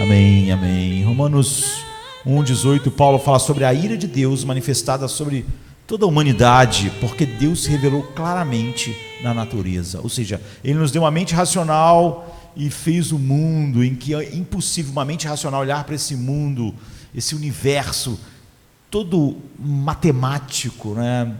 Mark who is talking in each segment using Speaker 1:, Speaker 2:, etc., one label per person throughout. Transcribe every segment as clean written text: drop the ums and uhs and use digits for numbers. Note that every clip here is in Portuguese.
Speaker 1: Amém, amém. Romanos 1,18, Paulo fala sobre a ira de Deus manifestada sobre toda a humanidade, porque Deus se revelou claramente na natureza. Ou seja, Ele nos deu uma mente racional e fez o mundo em que é impossível uma mente racional olhar para esse mundo, esse universo todo matemático, né?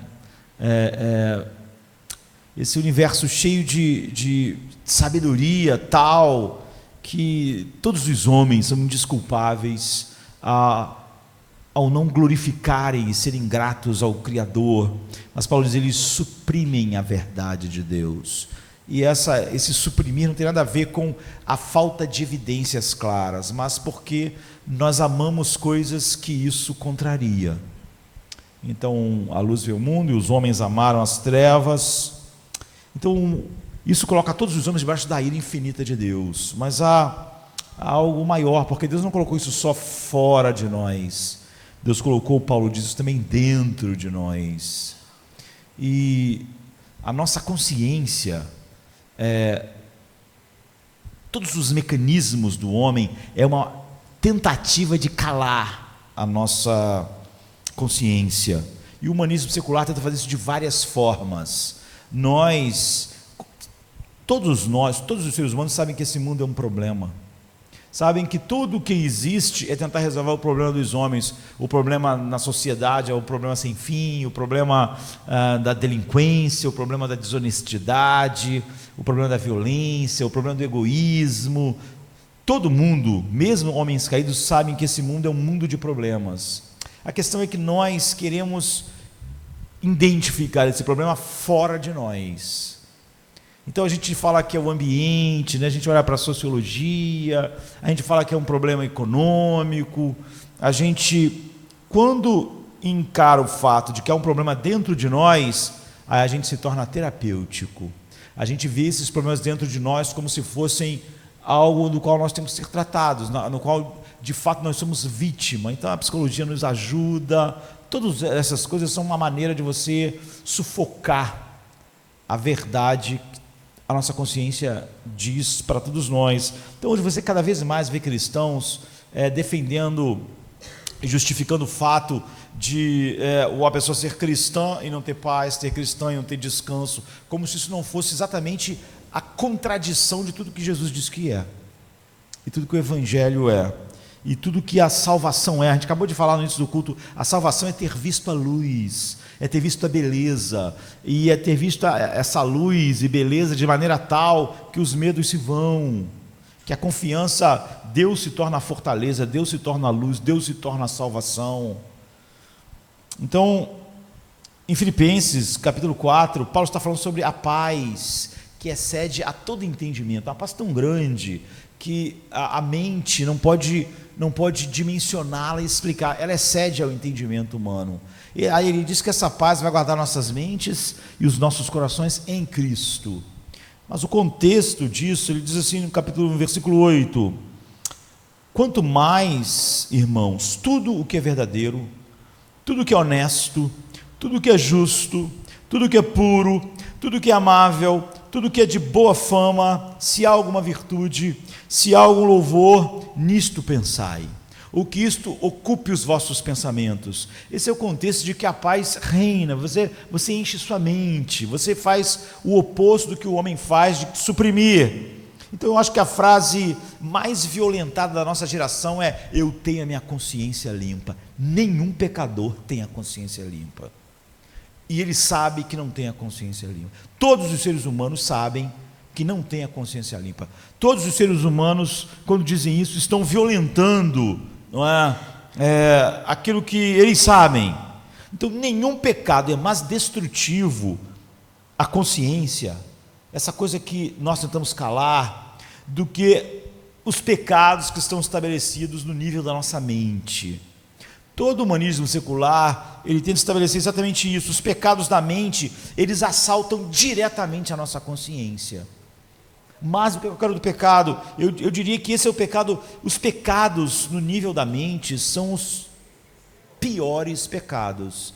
Speaker 1: Esse universo cheio de sabedoria tal, que todos os homens são indesculpáveis ao não glorificarem e serem gratos ao Criador. Mas Paulo diz, eles suprimem a verdade de Deus. E esse suprimir não tem nada a ver com a falta de evidências claras, mas porque nós amamos coisas que isso contraria. Então, a luz veio ao mundo e os homens amaram as trevas. Então, isso coloca todos os homens debaixo da ira infinita de Deus. Mas há algo maior, porque Deus não colocou isso só fora de nós. Deus colocou, Paulo diz, isso também dentro de nós. E a nossa consciência, todos os mecanismos do homem, é uma tentativa de calar a nossa consciência. E o humanismo secular tenta fazer isso de várias formas. Todos os seres humanos sabem que esse mundo é um problema. Sabem que tudo o que existe é tentar resolver o problema dos homens. O problema na sociedade é o problema sem fim, o problema da delinquência, o problema da desonestidade, o problema da violência, o problema do egoísmo. Todo mundo, mesmo homens caídos, sabem que esse mundo é um mundo de problemas. A questão é que nós queremos identificar esse problema fora de nós. Então a gente fala que é o ambiente, né? A gente olha para a sociologia, a gente fala que é um problema econômico. A gente, quando encara o fato de que é um problema dentro de nós, aí a gente se torna terapêutico. A gente vê esses problemas dentro de nós como se fossem algo do qual nós temos que ser tratados, no qual de fato nós somos vítima. Então a psicologia nos ajuda. Todas essas coisas são uma maneira de você sufocar a verdade que a nossa consciência diz para todos nós. Então hoje você cada vez mais vê cristãos defendendo e justificando o fato de a pessoa ser cristã e não ter paz, ser cristã e não ter descanso, como se isso não fosse exatamente a contradição de tudo que Jesus diz que é, e tudo que o Evangelho é, e tudo que a salvação é. A gente acabou de falar no início do culto, a salvação é ter visto a luz, é ter visto a beleza, e é ter visto essa luz e beleza de maneira tal que os medos se vão, que a confiança, Deus se torna a fortaleza, Deus se torna a luz, Deus se torna a salvação. Então, em Filipenses capítulo 4, Paulo está falando sobre a paz que excede a todo entendimento, uma paz tão grande que a mente não pode dimensioná-la e explicar, ela excede ao entendimento humano. E aí ele diz que essa paz vai guardar nossas mentes e os nossos corações em Cristo. Mas o contexto disso, ele diz assim no versículo 8: quanto mais, irmãos, tudo o que é verdadeiro, tudo o que é honesto, tudo o que é justo, tudo o que é puro, tudo o que é amável, tudo o que é de boa fama, se há alguma virtude, se há algum louvor, nisto pensai. Ou que isto ocupe os vossos pensamentos. Esse é o contexto de que a paz reina. Você enche sua mente, você faz o oposto do que o homem faz, de suprimir. Então eu acho que a frase mais violentada da nossa geração é: eu tenho a minha consciência limpa. Nenhum pecador tem a consciência limpa. E ele sabe que não tem a consciência limpa. Todos os seres humanos sabem que não tem a consciência limpa. Todos os seres humanos, quando dizem isso, estão violentando, não é? Aquilo que eles sabem. Então nenhum pecado é mais destrutivo à consciência, essa coisa que nós tentamos calar, do que os pecados que estão estabelecidos no nível da nossa mente. Todo o humanismo secular, ele tenta estabelecer exatamente isso. Os pecados da mente, eles assaltam diretamente a nossa consciência. Mas o do pecado, eu diria que esse é o pecado. Os pecados no nível da mente são os piores pecados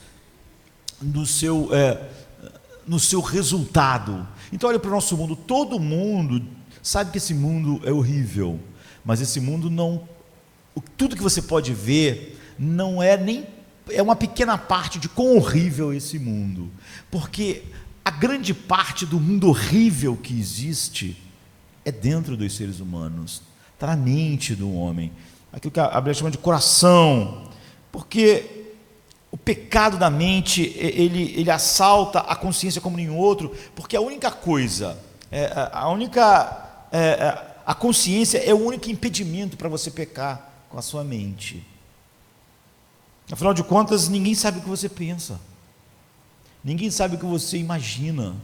Speaker 1: no seu resultado. Então olha para o nosso mundo, todo mundo sabe que esse mundo é horrível, mas esse mundo não, tudo que você pode ver não é nem, é uma pequena parte de quão horrível é esse mundo, porque a grande parte do mundo horrível que existe é dentro dos seres humanos, está na mente do homem, aquilo que a Bíblia chama de coração, porque o pecado da mente, ele assalta a consciência como nenhum outro, porque a única coisa, a consciência é o único impedimento para você pecar com a sua mente. Afinal de contas, ninguém sabe o que você pensa, ninguém sabe o que você imagina,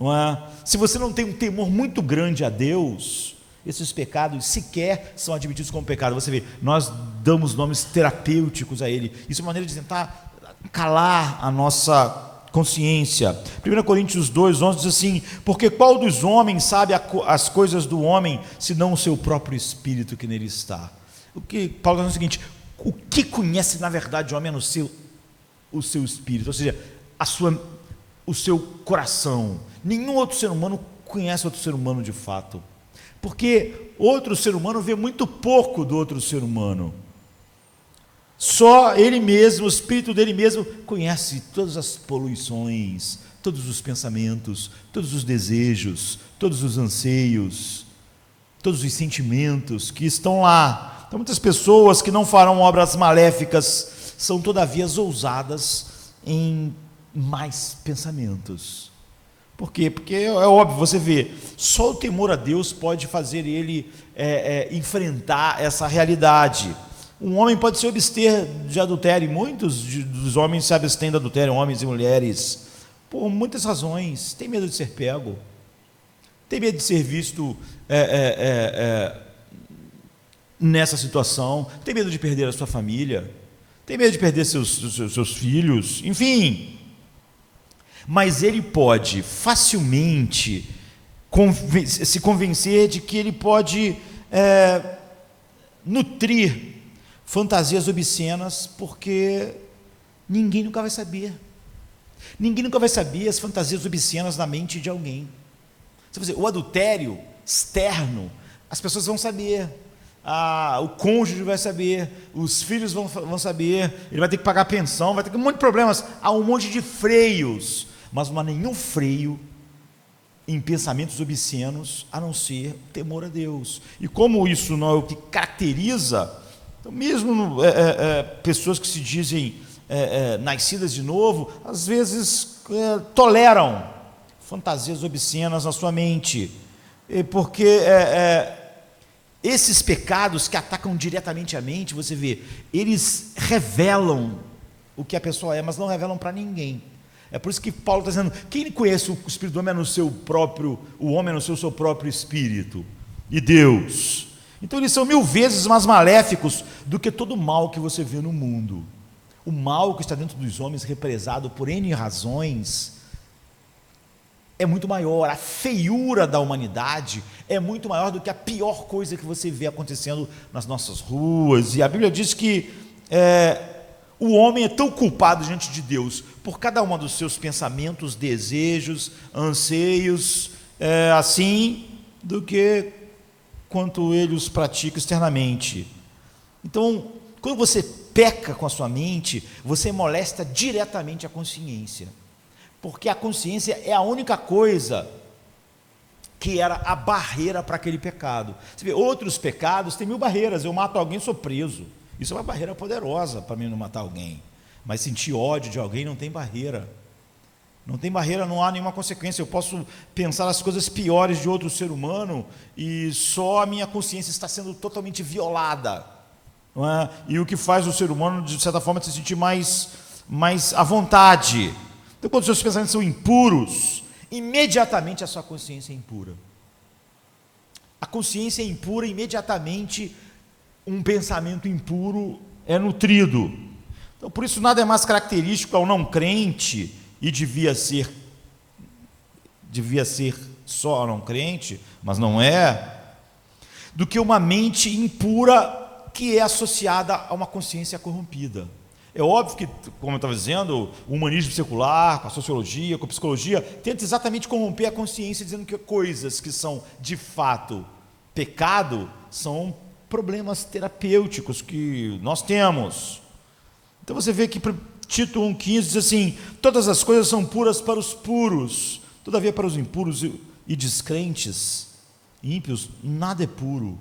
Speaker 1: não é? Se você não tem um temor muito grande a Deus, esses pecados sequer são admitidos como pecado. Você vê, nós damos nomes terapêuticos a ele. Isso é uma maneira de tentar calar a nossa consciência. 1 Coríntios 2:11 diz assim: porque qual dos homens sabe as coisas do homem, senão o seu próprio espírito que nele está? O que Paulo diz é o seguinte: o que conhece na verdade o homem é o seu espírito, ou seja, o seu coração. Nenhum outro ser humano conhece outro ser humano de fato, porque outro ser humano vê muito pouco do outro ser humano. Só ele mesmo, o espírito dele mesmo, conhece todas as poluições, todos os pensamentos, todos os desejos, todos os anseios, todos os sentimentos que estão lá. Então, muitas pessoas que não farão obras maléficas são, todavia, ousadas em mais pensamentos. Por quê? Porque é óbvio, você vê, só o temor a Deus pode fazer ele enfrentar essa realidade. Um homem pode se abster de adultério, e muitos dos homens se abstêm de adultério, homens e mulheres, por muitas razões. Tem medo de ser pego, tem medo de ser visto nessa situação, tem medo de perder a sua família, tem medo de perder seus filhos, enfim. Mas ele pode facilmente se convencer de que ele pode nutrir fantasias obscenas, porque ninguém nunca vai saber. Ninguém nunca vai saber as fantasias obscenas na mente de alguém. Você vai dizer, o adultério externo, as pessoas vão saber, o cônjuge vai saber, os filhos vão saber, ele vai ter que pagar pensão, vai ter um monte de problemas, há um monte de freios, mas não há nenhum freio em pensamentos obscenos, a não ser o temor a Deus. E como isso não é o que caracteriza, então mesmo pessoas que se dizem nascidas de novo, às vezes toleram fantasias obscenas na sua mente, porque esses pecados que atacam diretamente a mente, você vê, eles revelam o que a pessoa é, mas não revelam para ninguém. É por isso que Paulo está dizendo, quem conhece o espírito do homem no seu próprio, o homem no seu próprio espírito, e Deus. Então eles são 1000 vezes mais maléficos do que todo o mal que você vê no mundo. O mal que está dentro dos homens, represado por N razões, é muito maior. A feiura da humanidade é muito maior do que a pior coisa que você vê acontecendo nas nossas ruas. E a Bíblia diz que o homem é tão culpado diante de Deus por cada um dos seus pensamentos, desejos, anseios, assim, do que quanto ele os pratica externamente. Então, quando você peca com a sua mente, você molesta diretamente a consciência, porque a consciência é a única coisa que era a barreira para aquele pecado. Você vê, outros pecados têm 1000 barreiras. Eu mato alguém, sou preso. Isso é uma barreira poderosa para mim não matar alguém. Mas sentir ódio de alguém não tem barreira. Não tem barreira, não há nenhuma consequência. Eu posso pensar as coisas piores de outro ser humano e só a minha consciência está sendo totalmente violada. Não é? E o que faz o ser humano, de certa forma, se sentir mais à vontade. Então, quando os seus pensamentos são impuros, imediatamente a sua consciência é impura. A consciência é impura, imediatamente um pensamento impuro é nutrido. Então, por isso, nada é mais característico ao não crente, e devia ser só ao não crente, mas não é, do que uma mente impura que é associada a uma consciência corrompida. É óbvio que, como eu estava dizendo, o humanismo secular, com a sociologia, com a psicologia, tenta exatamente corromper a consciência, dizendo que coisas que são de fato pecado são problemas terapêuticos que nós temos. Então você vê que Tito 1,15 diz assim: todas as coisas são puras para os puros, todavia para os impuros e descrentes, ímpios, nada é puro.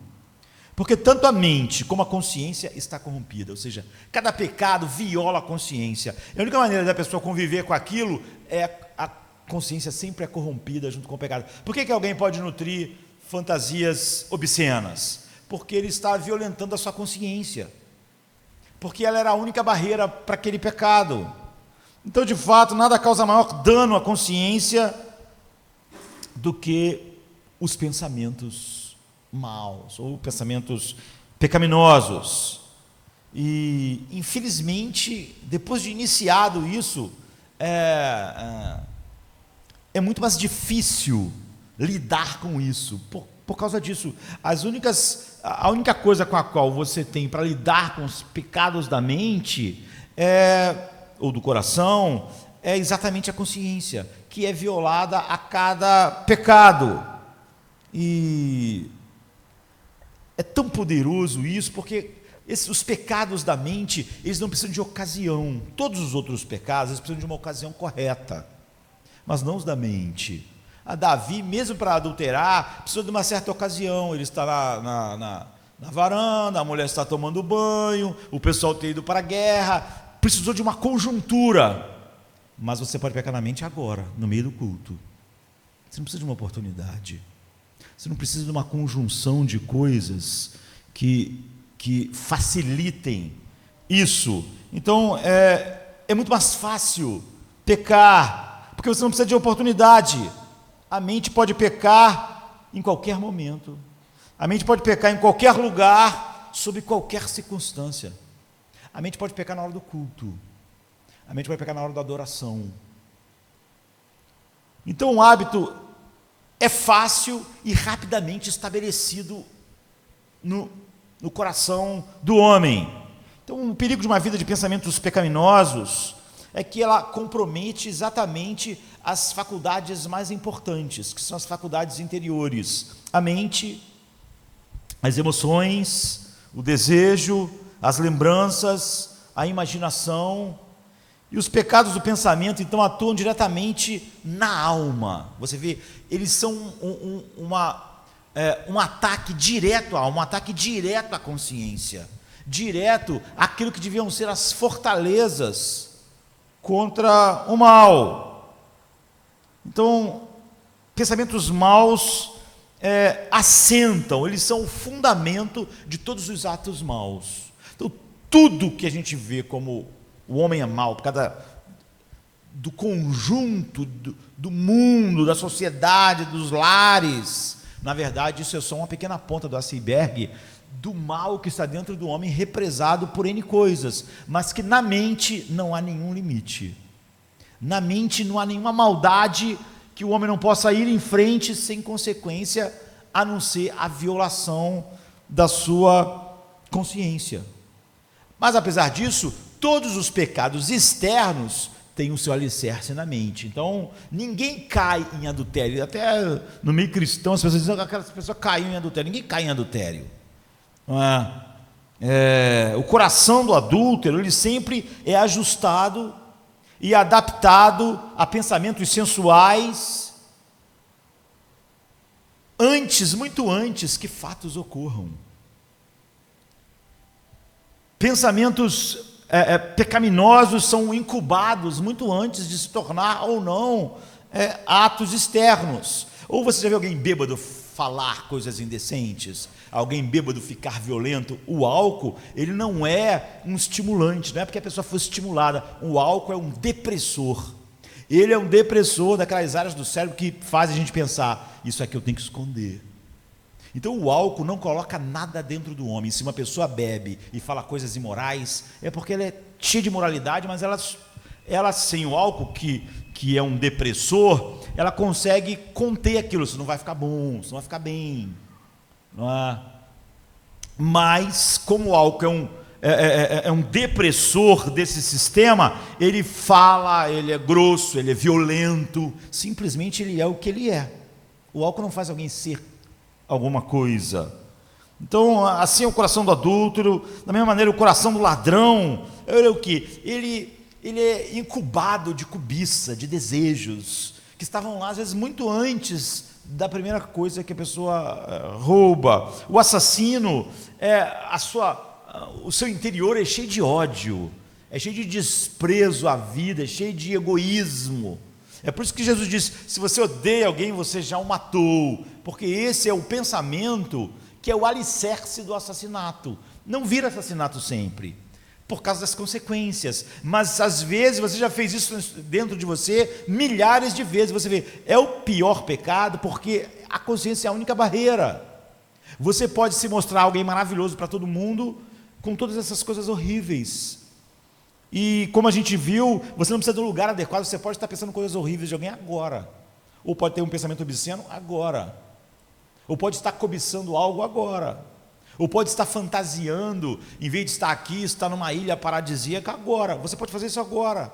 Speaker 1: Porque tanto a mente como a consciência está corrompida, ou seja, cada pecado viola a consciência. A única maneira da pessoa conviver com aquilo é a consciência sempre é corrompida junto com o pecado. Por que alguém pode nutrir fantasias obscenas? Porque ele está violentando a sua consciência. Porque ela era a única barreira para aquele pecado. Então, de fato, nada causa maior dano à consciência do que os pensamentos maus ou pensamentos pecaminosos. E infelizmente, depois de iniciado isso, é muito mais difícil lidar com isso. Por causa disso, a única coisa com a qual você tem para lidar com os pecados da mente ou do coração é exatamente a consciência, que é violada a cada pecado. E é tão poderoso isso, porque os pecados da mente, eles não precisam de ocasião. Todos os outros pecados, eles precisam de uma ocasião correta, mas não os da mente. A Davi, mesmo para adulterar, precisou de uma certa ocasião. Ele está na varanda, a mulher está tomando banho, o pessoal tem ido para a guerra, precisou de uma conjuntura. Mas você pode pecar na mente agora, no meio do culto. Você não precisa de uma oportunidade. Você não precisa de uma conjunção de coisas que facilitem isso. Então, é muito mais fácil pecar, porque você não precisa de oportunidade. A mente pode pecar em qualquer momento. A mente pode pecar em qualquer lugar, sob qualquer circunstância. A mente pode pecar na hora do culto. A mente pode pecar na hora da adoração. Então, o hábito é fácil e rapidamente estabelecido no coração do homem. Então, o perigo de uma vida de pensamentos pecaminosos é que ela compromete exatamente as faculdades mais importantes, que são as faculdades interiores: a mente, as emoções, o desejo, as lembranças, a imaginação. E os pecados do pensamento, então, atuam diretamente na alma. Você vê, eles são um ataque direto à alma, um ataque direto à consciência, direto àquilo que deviam ser as fortalezas contra o mal. Então, pensamentos maus assentam, eles são o fundamento de todos os atos maus. Então, tudo que a gente vê como o homem é mau, por causa do conjunto do mundo, da sociedade, dos lares, na verdade, isso é só uma pequena ponta do iceberg do mal que está dentro do homem, represado por N coisas, mas que na mente não há nenhum limite. Na mente não há nenhuma maldade que o homem não possa ir em frente sem consequência, a não ser a violação da sua consciência. Mas apesar disso, todos os pecados externos têm o seu alicerce na mente. Então, ninguém cai em adultério. Até no meio cristão, as pessoas dizem que aquelas pessoas caíram em adultério. Ninguém cai em adultério. Não é? O coração do adúltero, ele sempre é ajustado e adaptado a pensamentos sensuais muito antes que fatos ocorram. Pensamentos pecaminosos são incubados muito antes de se tornar ou não atos externos. Ou você já viu alguém bêbado falar coisas indecentes, alguém bêbado ficar violento? O álcool, ele não é um estimulante, não é porque a pessoa foi estimulada. O álcool é um depressor. Ele é um depressor daquelas áreas do cérebro que faz a gente pensar: isso aqui eu tenho que esconder. Então o álcool não coloca nada dentro do homem. Se uma pessoa bebe e fala coisas imorais, é porque ela é cheia de moralidade, mas ela sem o álcool, que é um depressor, ela consegue conter aquilo. Isso não vai ficar bom, isso não vai ficar bem. Não é? Mas como o álcool é um depressor desse sistema, ele fala, ele é grosso, ele é violento, simplesmente ele é o que ele é. O álcool não faz alguém ser alguma coisa. Então, assim é o coração do adúltero. Da mesma maneira, o coração do ladrão, ele é o quê? Ele é incubado de cobiça, de desejos, que estavam lá, às vezes, muito antes da primeira coisa que a pessoa rouba. O assassino, o seu interior é cheio de ódio, é cheio de desprezo à vida, é cheio de egoísmo. É por isso que Jesus diz: se você odeia alguém, você já o matou, porque esse é o pensamento que é o alicerce do assassinato. Não vira assassinato sempre, por causa das consequências, mas às vezes você já fez isso dentro de você milhares de vezes. Você vê, é o pior pecado, porque a consciência é a única barreira. Você pode se mostrar alguém maravilhoso para todo mundo, com todas essas coisas horríveis, e como a gente viu, você não precisa de um lugar adequado. Você pode estar pensando coisas horríveis de alguém agora, ou pode ter um pensamento obsceno agora, ou pode estar cobiçando algo agora, ou pode estar fantasiando, em vez de estar aqui, estar numa ilha paradisíaca agora. Você pode fazer isso agora.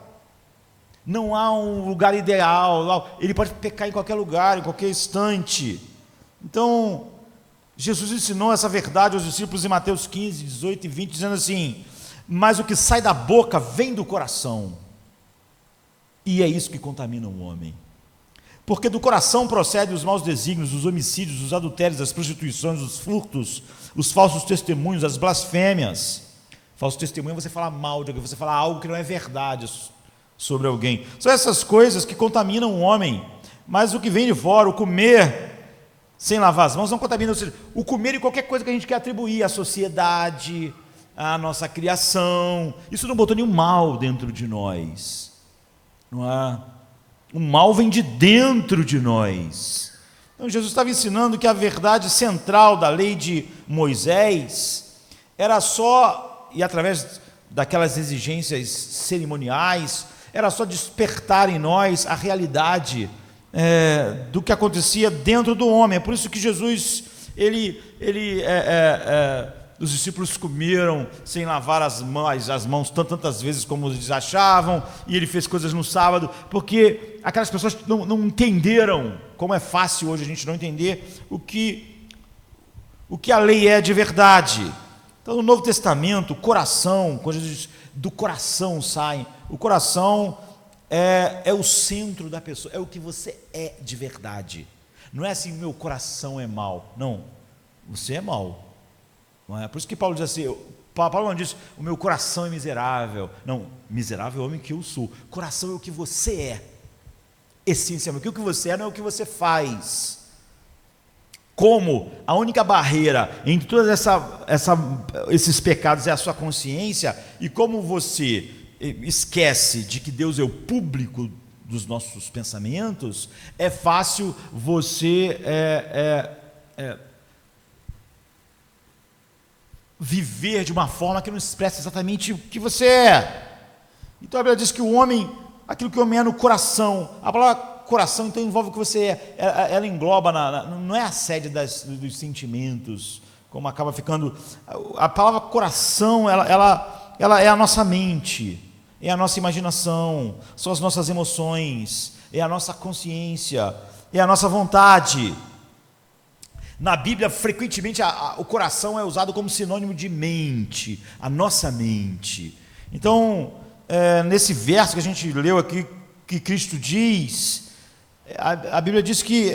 Speaker 1: Não há um lugar ideal. Ele pode pecar em qualquer lugar, em qualquer instante. Então, Jesus ensinou essa verdade aos discípulos em Mateus 15, 18 e 20, dizendo assim: mas o que sai da boca vem do coração, e é isso que contamina o homem. Porque do coração procedem os maus desígnios, os homicídios, os adultérios, as prostituições, os furtos, os falsos testemunhos, as blasfêmias. Falso testemunho é você falar mal de alguém, você falar algo que não é verdade sobre alguém. São essas coisas que contaminam o homem. Mas o que vem de fora, o comer sem lavar as mãos, não contamina. Ou seja, o comer e qualquer coisa que a gente quer atribuir à sociedade, à nossa criação, isso não botou nenhum mal dentro de nós. Não é? O mal vem de dentro de nós. Então Jesus estava ensinando que a verdade central da lei de Moisés era só, e através daquelas exigências cerimoniais, era só despertar em nós a realidade do que acontecia dentro do homem. É por isso que Jesus, os discípulos comeram sem lavar as mãos tantas vezes como eles achavam, e ele fez coisas no sábado, porque aquelas pessoas não entenderam, como é fácil hoje a gente não entender o que a lei é de verdade. Então, no Novo Testamento, o coração, quando Jesus diz do coração sai, o coração é o centro da pessoa, é o que você é de verdade. Não é assim: meu coração é mau. Não, você é mau. Não é? Por isso que Paulo diz assim, Paulo não diz: o meu coração é miserável. Não, miserável é o homem que eu sou. Coração é o que você é, essencialmente. O que você é não é o que você faz. Como a única barreira entre todos esses pecados é a sua consciência, e como você esquece de que Deus é o público dos nossos pensamentos, é fácil você viver de uma forma que não expressa exatamente o que você é. Então a Bíblia diz que o homem, aquilo que o homem é no coração, a palavra coração então envolve o que você é, ela engloba, não é a sede dos sentimentos, como acaba ficando. A palavra coração, ela é a nossa mente, é a nossa imaginação, são as nossas emoções, é a nossa consciência, é a nossa vontade. Na Bíblia, frequentemente, o coração é usado como sinônimo de mente, a nossa mente. Então, nesse verso que a gente leu aqui, que Cristo diz, a Bíblia diz que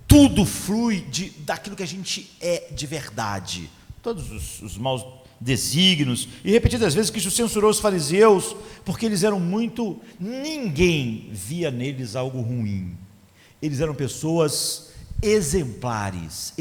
Speaker 1: tudo flui daquilo que a gente é de verdade. Todos os maus desígnios, e repetidas vezes Cristo censurou os fariseus, porque eles eram ninguém via neles algo ruim. Eles eram pessoas exemplares.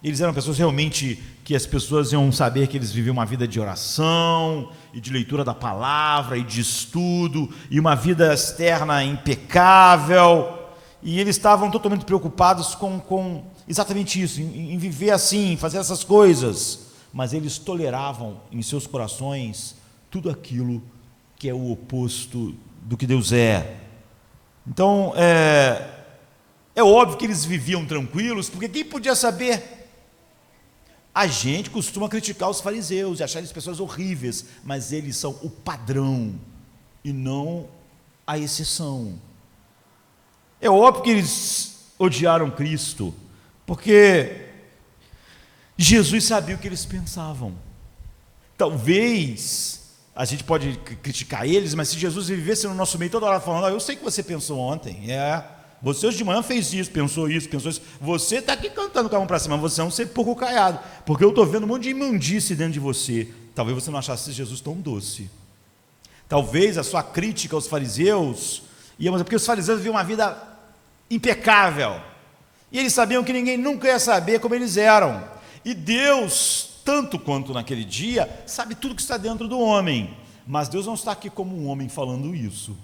Speaker 1: Eles eram pessoas realmente que as pessoas iam saber que eles viviam uma vida de oração, e de leitura da palavra, e de estudo, e uma vida externa impecável, e eles estavam totalmente preocupados com exatamente isso, em viver assim, em fazer essas coisas, mas eles toleravam em seus corações tudo aquilo que é o oposto do que Deus é. Então, é óbvio que eles viviam tranquilos, porque quem podia saber? A gente costuma criticar os fariseus e achar eles pessoas horríveis, mas eles são o padrão e não a exceção. É óbvio que eles odiaram Cristo, porque Jesus sabia o que eles pensavam. Talvez a gente pode criticar eles, mas se Jesus vivesse no nosso meio toda hora falando: eu sei que você pensou ontem, você hoje de manhã fez isso, pensou isso, você está aqui cantando com a mão para cima, você é um sepulcro caiado, porque eu estou vendo um monte de imundice dentro de você. Talvez você não achasse Jesus tão doce. Talvez a sua crítica aos fariseus, porque os fariseus viviam uma vida impecável, e eles sabiam que ninguém nunca ia saber como eles eram, e Deus, tanto quanto naquele dia, sabe tudo que está dentro do homem, mas Deus não está aqui como um homem falando isso.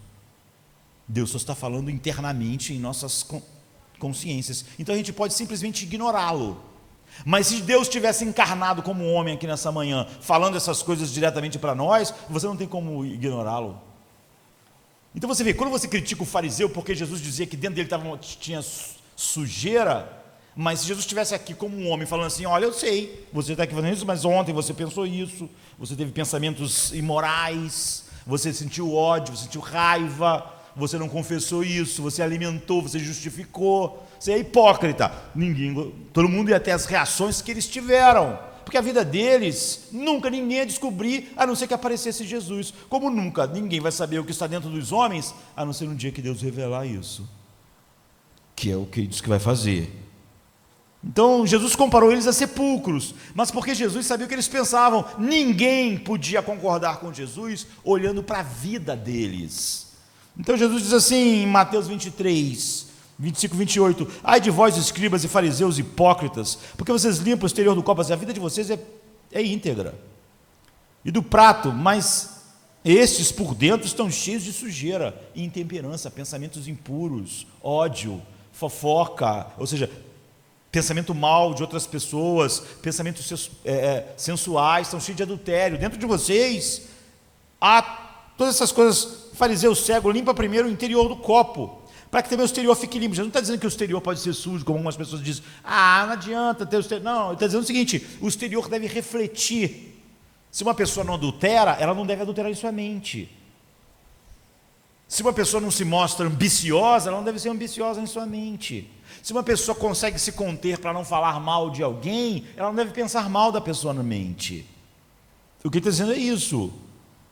Speaker 1: Deus só está falando internamente em nossas consciências. Então a gente pode simplesmente ignorá-lo. Mas se Deus tivesse encarnado como um homem aqui nessa manhã, falando essas coisas diretamente para nós, você não tem como ignorá-lo. Então você vê, quando você critica o fariseu porque Jesus dizia que dentro dele tinha sujeira, mas se Jesus estivesse aqui como um homem falando assim: olha, eu sei, você está aqui fazendo isso, mas ontem você pensou isso, você teve pensamentos imorais, você sentiu ódio, você sentiu raiva, você não confessou isso, você alimentou, você justificou, você é hipócrita. Todo mundo ia ter as reações que eles tiveram, porque a vida deles, nunca ninguém ia descobrir, a não ser que aparecesse Jesus. Como nunca ninguém vai saber o que está dentro dos homens, a não ser no dia que Deus revelar isso, que é o que ele diz que vai fazer. Então Jesus comparou eles a sepulcros, mas porque Jesus sabia o que eles pensavam. Ninguém podia concordar com Jesus olhando para a vida deles. Então Jesus diz assim em Mateus 23, 25, 28: ai de vós, escribas e fariseus hipócritas, porque vocês limpam o exterior do copo, mas a vida de vocês é íntegra, e do prato, mas estes por dentro estão cheios de sujeira e intemperança, pensamentos impuros, ódio, fofoca, ou seja, pensamento mal de outras pessoas, pensamentos sensuais, estão cheios de adultério. Dentro de vocês há todas essas coisas. Fariseu cego, limpa primeiro o interior do copo, para que também o exterior fique limpo. Jesus não está dizendo que o exterior pode ser sujo, como algumas pessoas dizem: não adianta ter o exterior. Não, ele está dizendo o seguinte: o exterior deve refletir. Se uma pessoa não adultera, ela não deve adulterar em sua mente. Se uma pessoa não se mostra ambiciosa, ela não deve ser ambiciosa em sua mente. Se uma pessoa consegue se conter para não falar mal de alguém, ela não deve pensar mal da pessoa na mente. O que ele está dizendo é isso.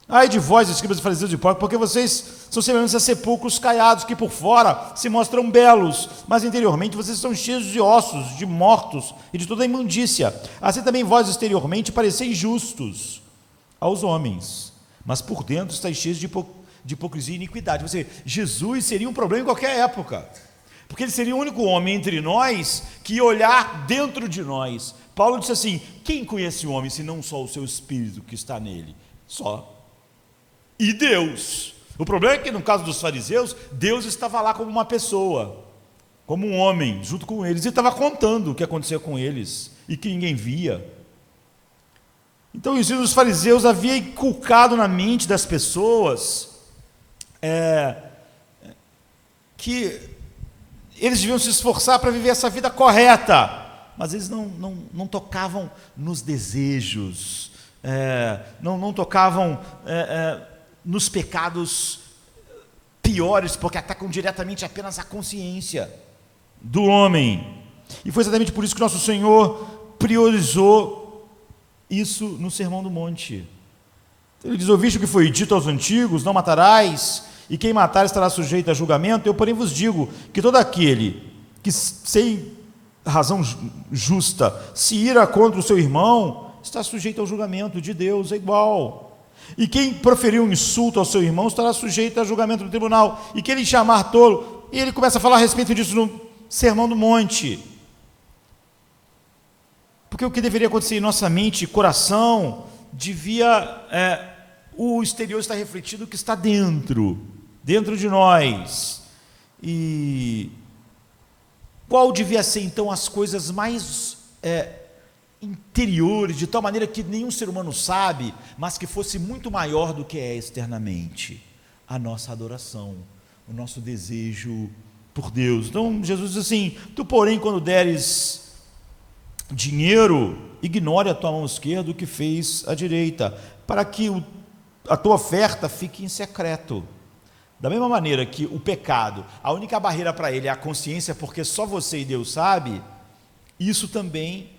Speaker 1: Ai de vós, escribas e fariseus hipócritas, porque vocês são semelhantes a sepulcros caiados, que por fora se mostram belos, mas interiormente vocês estão cheios de ossos, de mortos e de toda a imundícia. Assim também vós exteriormente pareceis justos aos homens, mas por dentro estáis cheios de hipocrisia e iniquidade. Você, Jesus seria um problema em qualquer época, porque ele seria o único homem entre nós que ia olhar dentro de nós. Paulo disse assim: quem conhece o homem, se não só o seu espírito que está nele? Só. E Deus. O problema é que no caso dos fariseus, Deus estava lá como uma pessoa, como um homem, junto com eles, e estava contando o que acontecia com eles, e que ninguém via. Então o ensino dos fariseus havia inculcado na mente das pessoas que eles deviam se esforçar para viver essa vida correta, mas eles não tocavam nos desejos, não tocavam nos pecados piores, porque atacam diretamente apenas a consciência do homem. E foi exatamente por isso que nosso Senhor priorizou isso no Sermão do Monte. Ele diz: ouviste o que foi dito aos antigos: não matarás, e quem matar estará sujeito a julgamento. Eu, porém, vos digo que todo aquele que, sem razão justa, se ira contra o seu irmão, está sujeito ao julgamento de Deus, é igual. E quem proferir um insulto ao seu irmão estará sujeito a julgamento do tribunal. E quem lhe chamar tolo, e ele começa a falar a respeito disso no Sermão do Monte. Porque o que deveria acontecer em nossa mente e coração, o exterior está refletido o que está dentro de nós. E qual devia ser então as coisas mais interiores, de tal maneira que nenhum ser humano sabe, mas que fosse muito maior do que é externamente? A nossa adoração, o nosso desejo por Deus. Então Jesus diz assim: tu, porém, quando deres dinheiro, ignore a tua mão esquerda o que fez a direita, para que a tua oferta fique em secreto. Da mesma maneira que o pecado, a única barreira para ele é a consciência, porque só você e Deus sabe, isso também,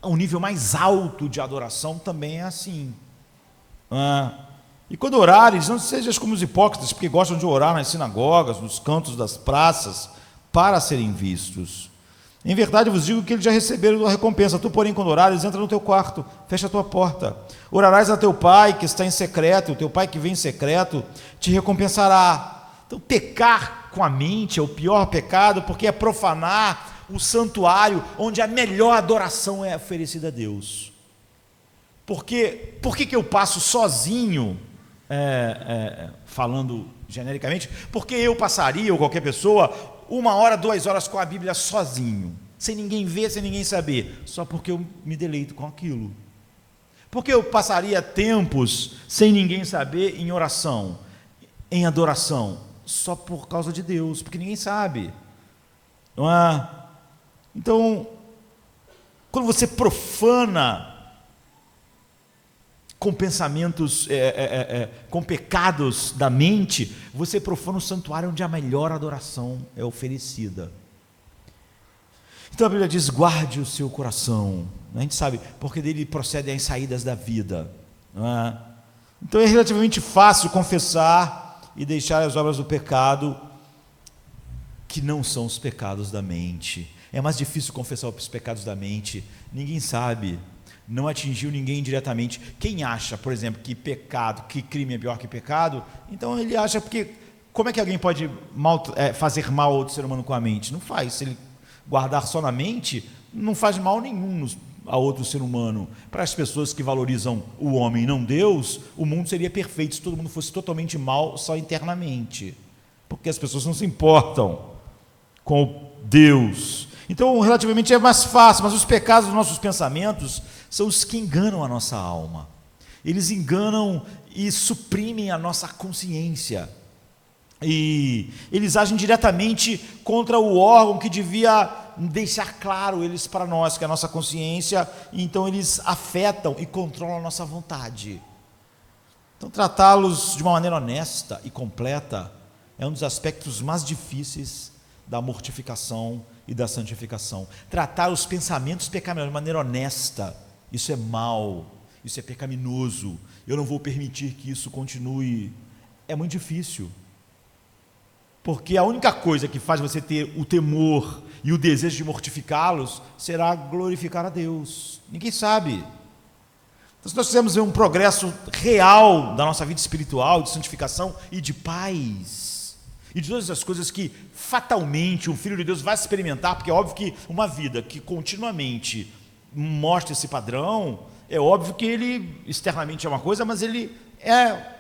Speaker 1: um nível mais alto de adoração também é assim. E quando orares, não sejas como os hipócritas, porque gostam de orar nas sinagogas, nos cantos das praças, para serem vistos. Em verdade vos digo que eles já receberam a recompensa. Tu, porém, quando orares, entra no teu quarto, fecha a tua porta. Orarás a teu pai que está em secreto, o teu pai que vem em secreto te recompensará. Então, pecar com a mente é o pior pecado, porque é profanar o santuário onde a melhor adoração é oferecida a Deus. Por que eu passo sozinho, falando genericamente, porque eu passaria, ou qualquer pessoa, 1 hora, 2 horas com a Bíblia sozinho, sem ninguém ver, sem ninguém saber, só porque eu me deleito com aquilo? Porque eu passaria tempos sem ninguém saber em oração, em adoração, só por causa de Deus, porque ninguém sabe, não é? Então, quando você profana com pensamentos, com pecados da mente, você profana o santuário onde a melhor adoração é oferecida. Então a Bíblia diz: guarde o seu coração. A gente sabe, porque dele procedem as saídas da vida, não é? Então é relativamente fácil confessar e deixar as obras do pecado, que não são os pecados da mente. É mais difícil confessar os pecados da mente, ninguém sabe, não atingiu ninguém diretamente. Quem acha, por exemplo, que crime é pior que pecado, então ele acha, porque como é que alguém pode fazer mal a outro ser humano com a mente? Não faz. Se ele guardar só na mente, não faz mal nenhum a outro ser humano. Para as pessoas que valorizam o homem e não Deus, o mundo seria perfeito se todo mundo fosse totalmente mal só internamente, porque as pessoas não se importam com Deus. Então, relativamente é mais fácil, mas os pecados dos nossos pensamentos são os que enganam a nossa alma. Eles enganam e suprimem a nossa consciência. E eles agem diretamente contra o órgão que devia deixar claro eles para nós, que é a nossa consciência. Então eles afetam e controlam a nossa vontade. Então tratá-los de uma maneira honesta e completa é um dos aspectos mais difíceis da mortificação e da santificação. Tratar os pensamentos pecaminosos de maneira honesta, isso é mal, isso é pecaminoso, eu não vou permitir que isso continue. É muito difícil, porque a única coisa que faz você ter o temor e o desejo de mortificá-los será glorificar a Deus. Ninguém sabe. Então, se nós quisermos ver um progresso real da nossa vida espiritual, de santificação e de paz, e de todas as coisas que fatalmente um filho de Deus vai experimentar, porque é óbvio que uma vida que continuamente mostra esse padrão, é óbvio que ele externamente é uma coisa, mas ele é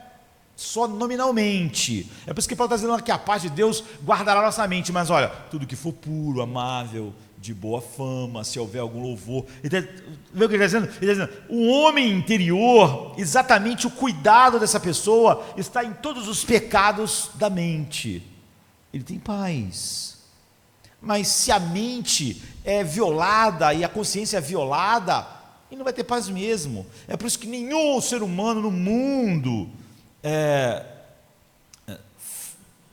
Speaker 1: só nominalmente. É por isso que Paulo está dizendo que a paz de Deus guardará nossa mente. Mas olha, tudo que for puro, amável, de boa fama, se houver algum louvor. Vê o que ele está dizendo? Ele está dizendo, o homem interior, exatamente o cuidado dessa pessoa está em todos os pecados da mente. Ele tem paz. Mas se a mente é violada e a consciência é violada, ele não vai ter paz mesmo. É por isso que nenhum ser humano no mundo,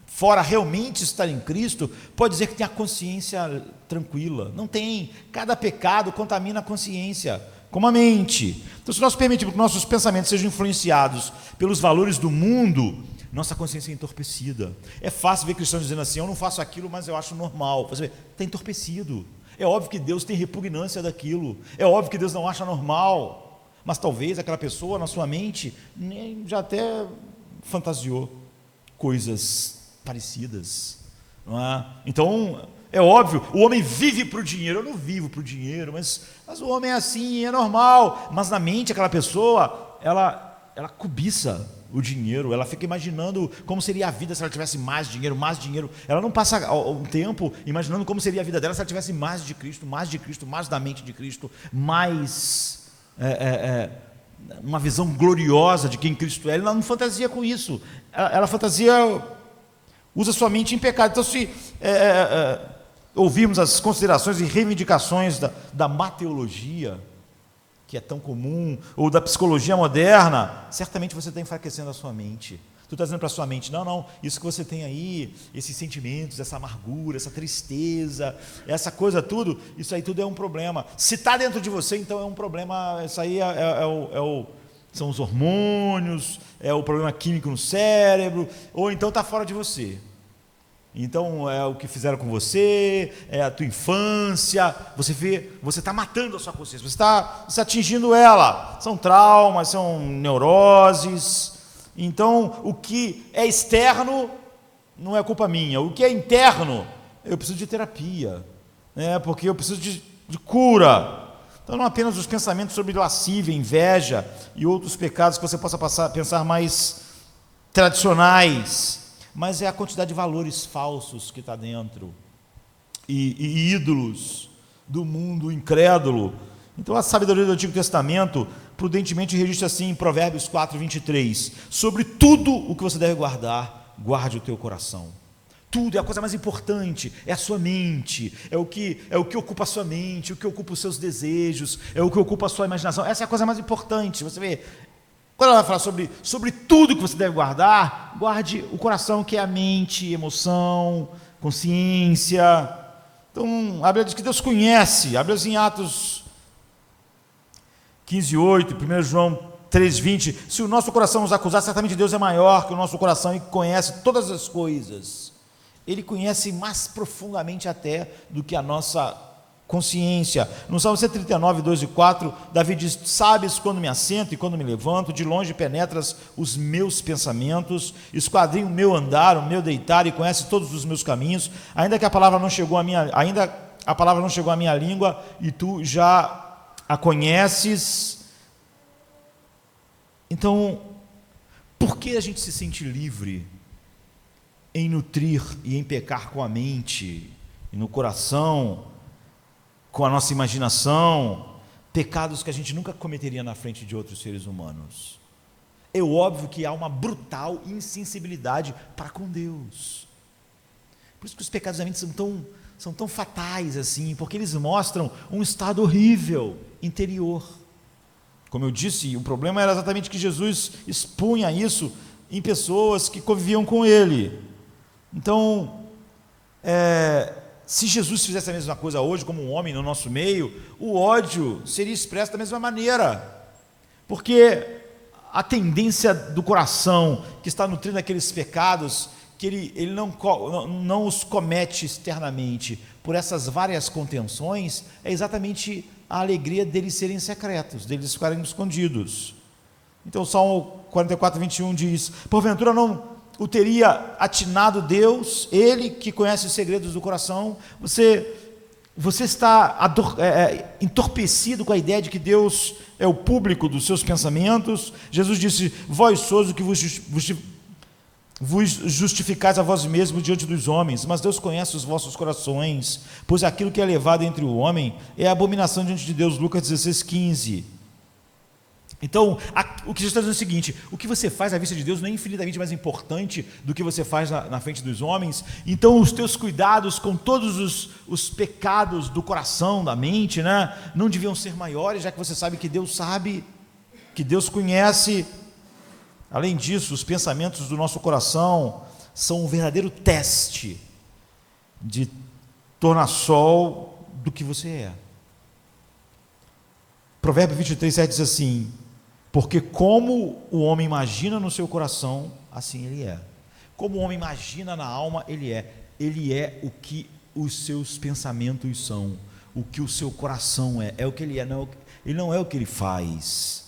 Speaker 1: fora realmente estar em Cristo, pode dizer que tem a consciência tranquila. Não tem. Cada pecado contamina a consciência, como a mente. Então, se nós permitirmos que nossos pensamentos sejam influenciados pelos valores do mundo, nossa consciência é entorpecida. É fácil ver cristãos dizendo assim: eu não faço aquilo, mas eu acho normal. Você vê, está entorpecido. É óbvio que Deus tem repugnância daquilo. É óbvio que Deus não acha normal. Mas talvez aquela pessoa, na sua mente, já até fantasiou coisas parecidas, não é? Então, é óbvio, o homem vive para o dinheiro. Eu não vivo para o dinheiro, mas o homem é assim, é normal. Mas na mente, aquela pessoa, ela cobiça o dinheiro, ela fica imaginando como seria a vida se ela tivesse mais dinheiro, mais dinheiro. Ela não passa um tempo imaginando como seria a vida dela se ela tivesse mais de Cristo, mais de Cristo, mais da mente de Cristo, mais uma visão gloriosa de quem Cristo é. Ela não fantasia com isso, ela fantasia, usa sua mente em pecado. Então, se ouvirmos as considerações e reivindicações da mateologia, que é tão comum, ou da psicologia moderna, certamente você está enfraquecendo a sua mente. Tu está dizendo para a sua mente, não, isso que você tem aí, esses sentimentos, essa amargura, essa tristeza, essa coisa tudo, isso aí tudo é um problema. Se está dentro de você, então é um problema, isso aí são os hormônios, é o problema químico no cérebro, ou então está fora de você. Então é o que fizeram com você, é a tua infância, você está matando a sua consciência, você está atingindo ela, são traumas, são neuroses. Então o que é externo não é culpa minha, o que é interno, eu preciso de terapia, porque eu preciso de cura. Então não apenas os pensamentos sobre lascívia, inveja e outros pecados que você possa pensar mais tradicionais, mas é a quantidade de valores falsos que está dentro, e ídolos do mundo incrédulo. Então a sabedoria do Antigo Testamento prudentemente registra assim em Provérbios 4:23, sobre tudo o que você deve guardar, guarde o teu coração. Tudo é a coisa mais importante, é a sua mente, é o que ocupa a sua mente, o que ocupa os seus desejos, é o que ocupa a sua imaginação. Essa é a coisa mais importante. Você vê, quando ela vai falar sobre tudo que você deve guardar, guarde o coração, que é a mente, emoção, consciência. Então, a Bíblia diz que Deus conhece. A Bíblia diz em Atos 15:8, 1 João 3:20, se o nosso coração nos acusar, certamente Deus é maior que o nosso coração e conhece todas as coisas. Ele conhece mais profundamente até do que a nossa consciência. No Salmo 139, 2 e 4, Davi diz, sabes quando me assento e quando me levanto, de longe penetras os meus pensamentos, esquadrinha o meu andar, o meu deitar e conhece todos os meus caminhos, ainda a palavra não chegou à minha língua e tu já a conheces. Então, por que a gente se sente livre em nutrir e em pecar com a mente e no coração, com a nossa imaginação, pecados que a gente nunca cometeria na frente de outros seres humanos? É óbvio que há uma brutal insensibilidade para com Deus. Por isso que os pecados da mente são tão fatais assim, porque eles mostram um estado horrível interior. Como eu disse, o problema era exatamente que Jesus expunha isso em pessoas que conviviam com ele. Então, se Jesus fizesse a mesma coisa hoje, como um homem no nosso meio, o ódio seria expresso da mesma maneira, porque a tendência do coração que está nutrindo aqueles pecados, que ele não os comete externamente, por essas várias contenções, é exatamente a alegria deles serem secretos, deles ficarem escondidos. Então o Salmo 44:21 diz, porventura não o teria atinado Deus, Ele que conhece os segredos do coração? Você está entorpecido com a ideia de que Deus é o público dos seus pensamentos. Jesus disse, vós sois o que vos justificais a vós mesmos diante dos homens, mas Deus conhece os vossos corações, pois aquilo que é levado entre o homem é abominação diante de Deus. Lucas 16:15. Então, o que Jesus está dizendo é o seguinte, o que você faz à vista de Deus não é infinitamente mais importante do que você faz na frente dos homens. Então os teus cuidados com todos os pecados do coração, da mente, não deviam ser maiores, já que você sabe, que Deus conhece. Além disso, os pensamentos do nosso coração são um verdadeiro teste de tornassol do que você é. Provérbio 23:7 diz assim, porque como o homem imagina no seu coração, assim ele é. Como o homem imagina na alma, ele é o que os seus pensamentos são, o que o seu coração é o que ele é, ele não é o que ele faz.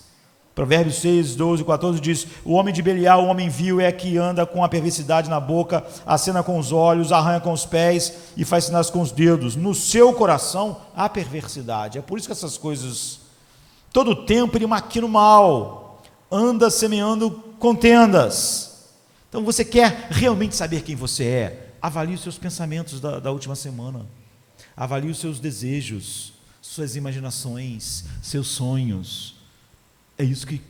Speaker 1: Provérbios 6:12 e 14 diz, o homem de Belial, o homem vil, é que anda com a perversidade na boca, acena com os olhos, arranha com os pés e faz sinais com os dedos. No seu coração há perversidade. É por isso que essas coisas, todo o tempo ele maquina o mal, anda semeando contendas. Então você quer realmente saber quem você é? Avalie os seus pensamentos da última semana, avalie os seus desejos, suas imaginações, seus sonhos. É isso que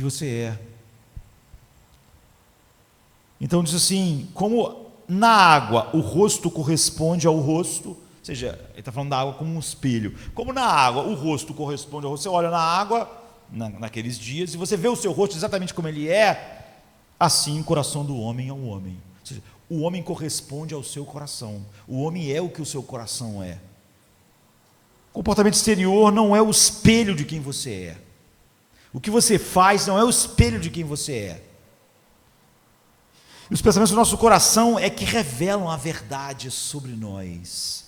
Speaker 1: você é. Então diz assim, como na água o rosto corresponde ao rosto, ou seja, ele está falando da água como um espelho. Como na água o rosto corresponde ao rosto, você olha na água, naqueles dias, e você vê o seu rosto exatamente como ele é, assim o coração do homem é um homem. Ou seja, o homem corresponde ao seu coração. O homem é o que o seu coração é. O comportamento exterior não é o espelho de quem você é. O que você faz não é o espelho de quem você é. E os pensamentos do nosso coração é que revelam a verdade sobre nós.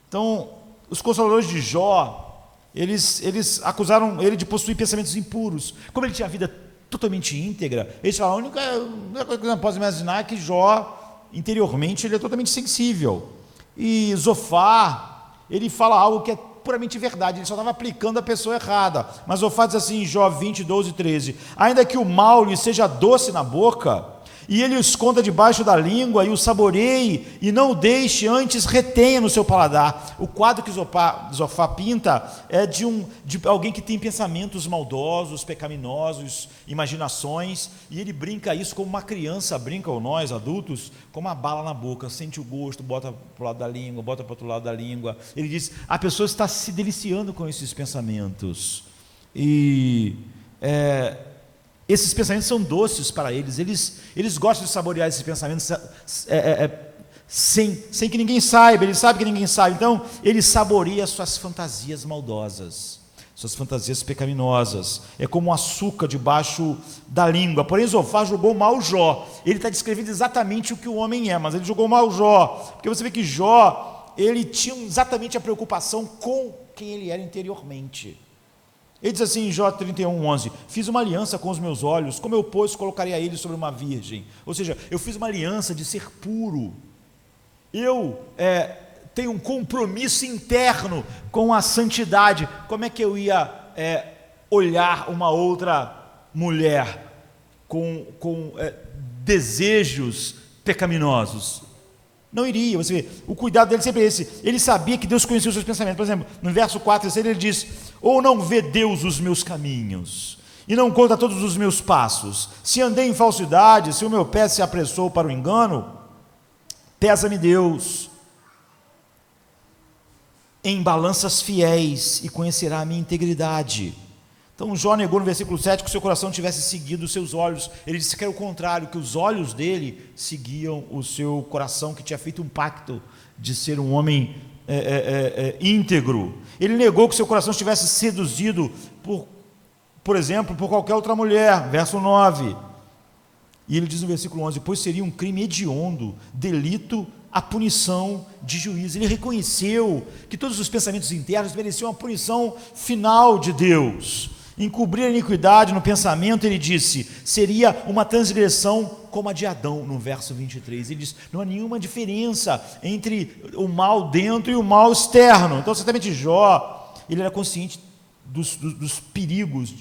Speaker 1: Então, os consoladores de Jó, eles acusaram ele de possuir pensamentos impuros. Como ele tinha a vida totalmente íntegra, eles falaram, a única coisa que eu não posso imaginar é que Jó, interiormente, ele é totalmente sensível. E Zofar, ele fala algo que é puramente verdade, ele só estava aplicando a pessoa errada. Mas Zofar diz assim em Jó 20, 12 e 13, ainda que o mal lhe seja doce na boca, e ele o esconda debaixo da língua, e o saboreie, e não o deixe, antes retenha no seu paladar. O quadro que Zofar pinta é de alguém que tem pensamentos maldosos, pecaminosos, imaginações, e ele brinca isso como uma criança brinca, ou nós, adultos, com uma bala na boca, sente o gosto, bota para o lado da língua, bota para o outro lado da língua. Ele diz, a pessoa está se deliciando com esses pensamentos, e esses pensamentos são doces para eles, eles gostam de saborear esses pensamentos sem que ninguém saiba, ele sabe que ninguém sabe, então ele saboreia suas fantasias maldosas, suas fantasias pecaminosas, é como um açúcar debaixo da língua. Porém Zofar julgou mal Jó, ele está descrevendo exatamente o que o homem é, mas ele julgou mal Jó, porque você vê que Jó, ele tinha exatamente a preocupação com quem ele era interiormente. Ele diz assim em Jó 31, 11, fiz uma aliança com os meus olhos, como eu, pois, colocaria ele sobre uma virgem? Ou seja, eu fiz uma aliança de ser puro, eu tenho um compromisso interno com a santidade. Como é que eu ia olhar uma outra mulher com desejos pecaminosos? Não iria. Você vê, o cuidado dele sempre é esse. Ele sabia que Deus conhecia os seus pensamentos. Por exemplo, no verso 4 e 6 ele diz, ou não vê Deus os meus caminhos, e não conta todos os meus passos? Se andei em falsidade, se o meu pé se apressou para o engano, pesa-me Deus em balanças fiéis, e conhecerá a minha integridade. Então Jó negou no versículo 7 que o seu coração tivesse seguido os seus olhos. Ele disse que era o contrário, que os olhos dele seguiam o seu coração, que tinha feito um pacto de ser um homem íntegro. Ele negou que seu coração estivesse seduzido por exemplo, por qualquer outra mulher, verso 9. E ele diz no versículo 11, pois seria um crime hediondo, delito a punição de juízo. Ele reconheceu que todos os pensamentos internos mereciam a punição final de Deus. Encobrir a iniquidade no pensamento, ele disse, seria uma transgressão como a de Adão, no verso 23. Ele diz, não há nenhuma diferença entre o mal dentro e o mal externo. Então, certamente Jó, ele era consciente dos perigos,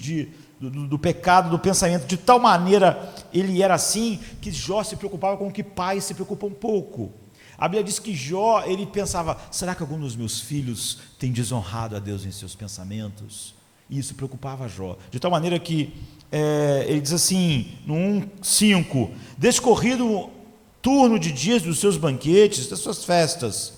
Speaker 1: do pecado, do pensamento, de tal maneira ele era assim, que Jó se preocupava com o que pais se preocupam um pouco. A Bíblia diz que Jó, ele pensava, será que algum dos meus filhos tem desonrado a Deus em seus pensamentos? E isso preocupava Jó, de tal maneira que ele diz assim, no 1:5, descorrido o turno de dias dos seus banquetes, das suas festas,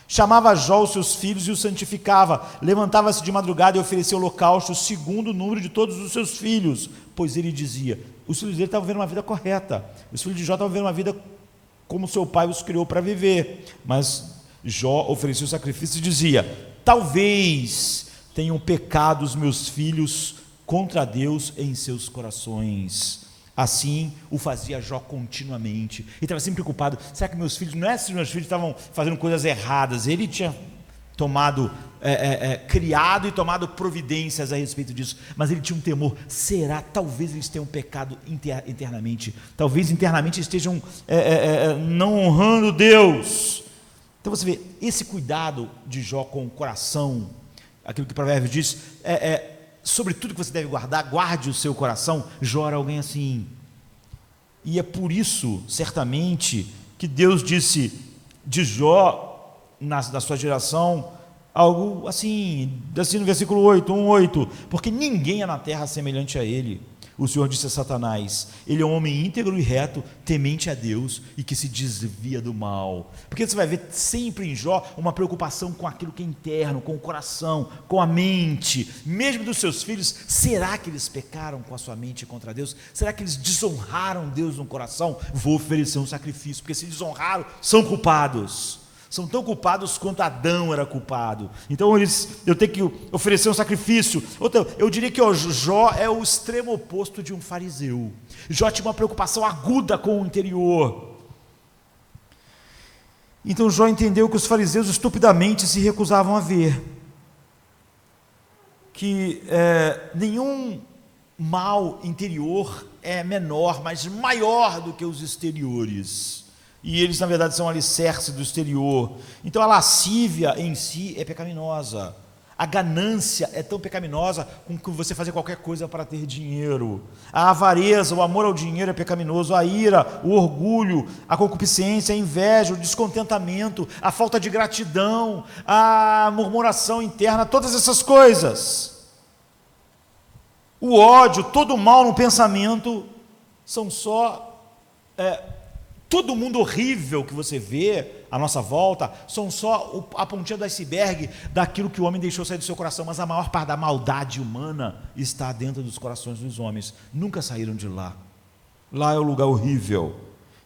Speaker 1: chamava Jó os seus filhos e os santificava, levantava-se de madrugada e oferecia holocausto segundo o número de todos os seus filhos, pois ele dizia, os filhos dele estavam vivendo uma vida correta, os filhos de Jó estavam vivendo uma vida como seu pai os criou para viver, mas Jó oferecia o sacrifício e dizia, talvez tenham pecado os meus filhos contra Deus em seus corações. Assim o fazia Jó continuamente. Ele estava sempre preocupado, será que meus filhos, não é se meus filhos estavam fazendo coisas erradas, ele tinha tomado, criado e tomado providências a respeito disso, mas ele tinha um temor, será, talvez eles tenham pecado internamente, talvez internamente estejam não honrando Deus. Então você vê, esse cuidado de Jó com o coração, aquilo que o provérbio diz, sobre tudo que você deve guardar, guarde o seu coração. Jó era alguém assim, e é por isso, certamente, que Deus disse de Jó, da sua geração, algo assim no versículo 8, 1:8, porque ninguém é na terra semelhante a ele, O Senhor disse a Satanás: ele é um homem íntegro e reto, temente a Deus e que se desvia do mal. Porque você vai ver sempre em Jó uma preocupação com aquilo que é interno, com o coração, com a mente, mesmo dos seus filhos. Será que eles pecaram com a sua mente contra Deus? Será que eles desonraram Deus no coração? Vou oferecer um sacrifício, porque se desonraram, são culpados. São tão culpados quanto Adão era culpado. Então eu tenho que oferecer um sacrifício. Eu diria que Jó é o extremo oposto de um fariseu. Jó tinha uma preocupação aguda com o interior. Então Jó entendeu que os fariseus estupidamente se recusavam a ver que nenhum mal interior é menor, mas maior do que os exteriores. E eles, na verdade, são alicerce do exterior. Então, a lascívia em si é pecaminosa. A ganância é tão pecaminosa como você fazer qualquer coisa para ter dinheiro. A avareza, o amor ao dinheiro é pecaminoso. A ira, o orgulho, a concupiscência, a inveja, o descontentamento, a falta de gratidão, a murmuração interna, todas essas coisas. O ódio, todo o mal no pensamento são só... todo mundo horrível que você vê à nossa volta são só a pontinha do iceberg daquilo que o homem deixou sair do seu coração, mas a maior parte da maldade humana está dentro dos corações dos homens. Nunca saíram de lá. Lá é o lugar horrível.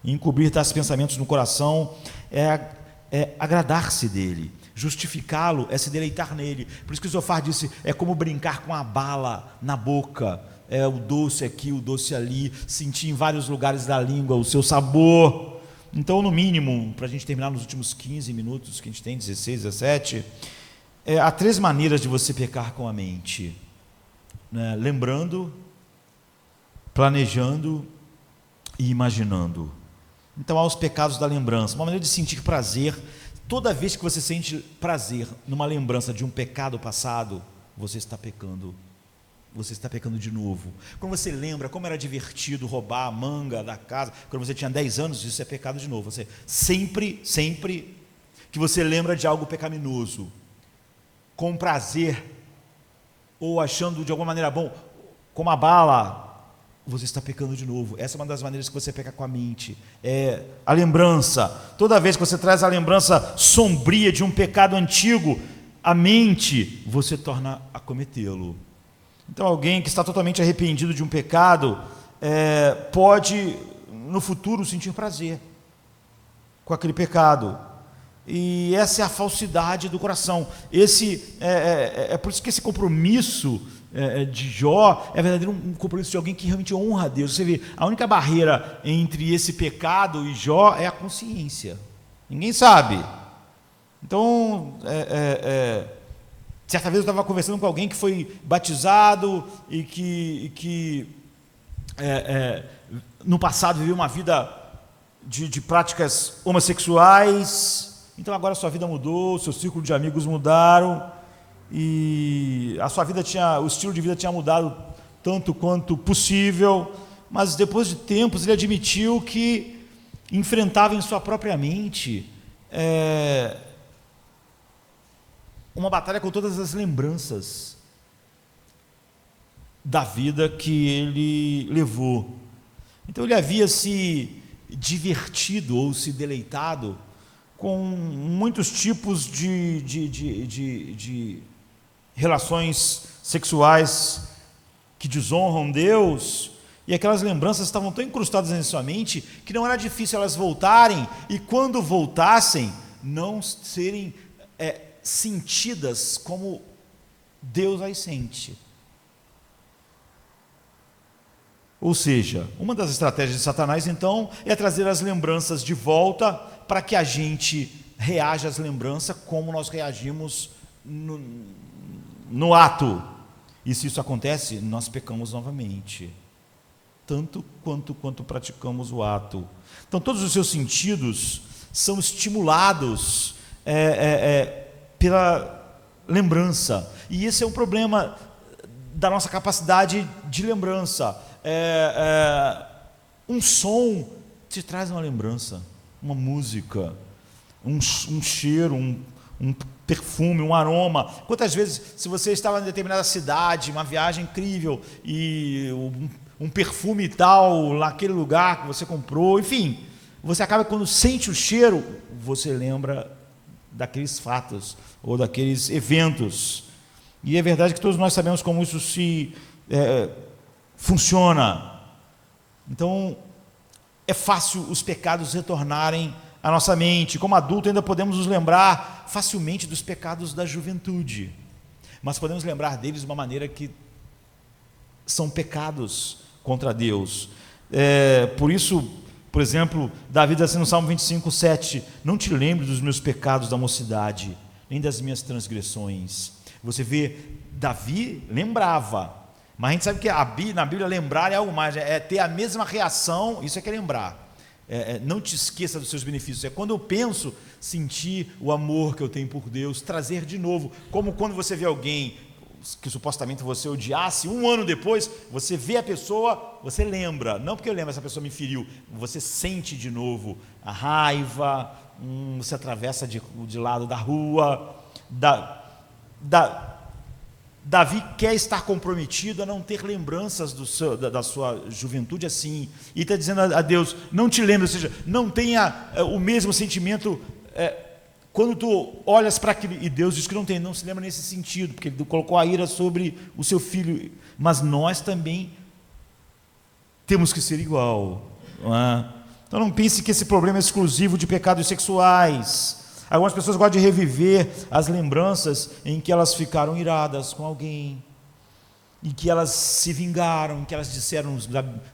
Speaker 1: E encobrir tais pensamentos no coração é agradar-se dele. Justificá-lo é se deleitar nele. Por isso que o Zofar disse: é como brincar com a bala na boca. É o doce aqui, o doce ali, sentir em vários lugares da língua o seu sabor. Então, no mínimo, para a gente terminar nos últimos 15 minutos que a gente tem, 16, 17, há 3 maneiras de você pecar com a mente, né? Lembrando, planejando e imaginando. Então, há os pecados da lembrança, uma maneira de sentir prazer. Toda vez que você sente prazer numa lembrança de um pecado passado, você está pecando. Você está pecando de novo. Quando você lembra como era divertido roubar a manga da casa, quando você tinha 10 anos, isso é pecado de novo. Você sempre que você lembra de algo pecaminoso, com prazer, ou achando de alguma maneira bom, como a bala, você está pecando de novo. Essa é uma das maneiras que você peca com a mente. É a lembrança. Toda vez que você traz a lembrança sombria de um pecado antigo, a mente, você torna a cometê-lo. Então, alguém que está totalmente arrependido de um pecado pode, no futuro, sentir prazer com aquele pecado. E essa é a falsidade do coração. É por isso que esse compromisso de Jó é verdadeiro um compromisso de alguém que realmente honra a Deus. Você vê, a única barreira entre esse pecado e Jó é a consciência. Ninguém sabe. Então, certa vez eu estava conversando com alguém que foi batizado e que no passado viveu uma vida de práticas homossexuais. Então agora a sua vida mudou, seu círculo de amigos mudaram e a sua vida o estilo de vida tinha mudado tanto quanto possível, mas depois de tempos ele admitiu que enfrentava em sua própria mente uma batalha com todas as lembranças da vida que ele levou. Então ele havia se divertido ou se deleitado com muitos tipos de relações sexuais que desonram Deus, e aquelas lembranças estavam tão incrustadas em sua mente que não era difícil elas voltarem, e quando voltassem, não serem sentidas como Deus as sente. Ou seja, uma das estratégias de Satanás, então, é trazer as lembranças de volta para que a gente reaja às lembranças como nós reagimos no ato. E se isso acontece, nós pecamos novamente, tanto quanto praticamos o ato. Então, todos os seus sentidos são estimulados pela lembrança. E esse é um problema da nossa capacidade de lembrança. Um som te traz uma lembrança, uma música, um cheiro, um perfume, um aroma. Quantas vezes, se você estava em determinada cidade, uma viagem incrível, e um perfume tal naquele lugar que você comprou, enfim, você acaba, quando sente o cheiro, você lembra daqueles fatos ou daqueles eventos. E é verdade que todos nós sabemos como isso funciona. Então, é fácil os pecados retornarem à nossa mente. Como adulto, ainda podemos nos lembrar facilmente dos pecados da juventude, mas podemos lembrar deles de uma maneira que são pecados contra Deus. Por isso, por exemplo, Davi diz assim no Salmo 25:7: não te lembre dos meus pecados da mocidade, nem das minhas transgressões. Você vê, Davi lembrava, mas a gente sabe que na Bíblia lembrar é algo mais, é ter a mesma reação, isso é que é lembrar. Não te esqueça dos seus benefícios. É quando eu penso, sentir o amor que eu tenho por Deus, trazer de novo, como quando você vê alguém que supostamente você odiasse, um ano depois, você vê a pessoa, você lembra, não porque eu lembro, essa pessoa me feriu, você sente de novo a raiva, você atravessa de lado da rua. Davi quer estar comprometido a não ter lembranças da sua juventude assim, e está dizendo a Deus, não te lembre, ou seja, não tenha o mesmo sentimento, quando tu olhas para aquilo, e Deus diz que não se lembra nesse sentido, porque Ele colocou a ira sobre o seu filho, mas nós também temos que ser igual, não é? Então não pense que esse problema é exclusivo de pecados sexuais. Algumas pessoas gostam de reviver as lembranças em que elas ficaram iradas com alguém, em que elas se vingaram, em que elas disseram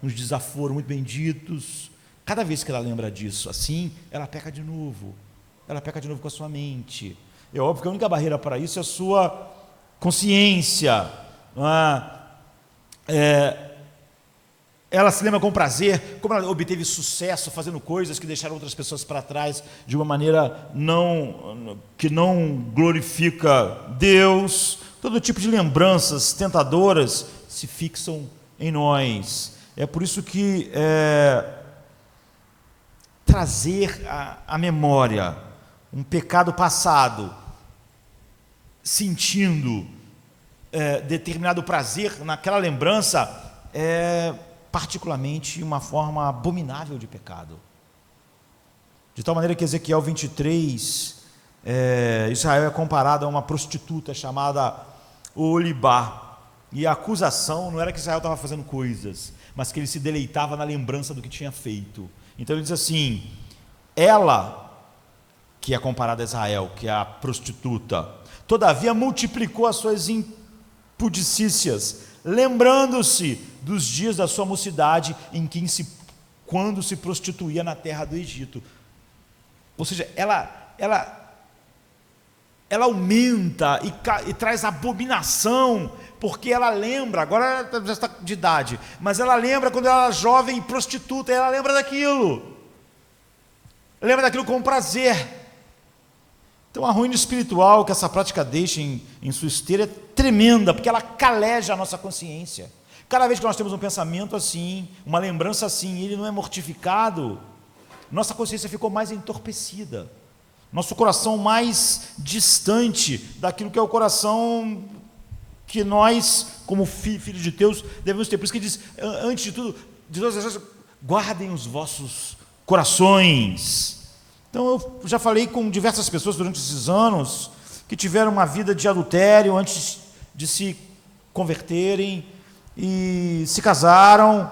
Speaker 1: uns desaforos muito benditos. Cada vez que ela lembra disso, assim, ela peca de novo. Ela peca de novo com a sua mente. É óbvio que a única barreira para isso é a sua consciência. Ela se lembra com prazer, como ela obteve sucesso fazendo coisas que deixaram outras pessoas para trás de uma maneira que não glorifica Deus. Todo tipo de lembranças tentadoras se fixam em nós. É por isso que trazer à memória um pecado passado, sentindo determinado prazer naquela lembrança, é particularmente uma forma abominável de pecado. De tal maneira que Ezequiel 23, Israel é comparado a uma prostituta chamada Olibá, e a acusação não era que Israel estava fazendo coisas, mas que ele se deleitava na lembrança do que tinha feito. Então ele diz assim, ela, que é comparada a Israel, que é a prostituta, todavia multiplicou as suas impudicícias, lembrando-se dos dias da sua mocidade, quando se prostituía na terra do Egito. Ou seja, ela aumenta e traz abominação, porque ela lembra, agora ela já está de idade, mas ela lembra quando ela era jovem e prostituta, ela lembra daquilo com prazer. Então a ruína espiritual que essa prática deixa em sua esteira é tremenda, porque ela caleja a nossa consciência. Cada vez que nós temos um pensamento assim, uma lembrança assim, ele não é mortificado, nossa consciência ficou mais entorpecida, nosso coração mais distante daquilo que é o coração que nós, como filhos de Deus, devemos ter. Por isso que ele diz, antes de tudo, de todas as coisas, guardem os vossos corações. Então eu já falei com diversas pessoas durante esses anos que tiveram uma vida de adultério antes de se converterem e se casaram,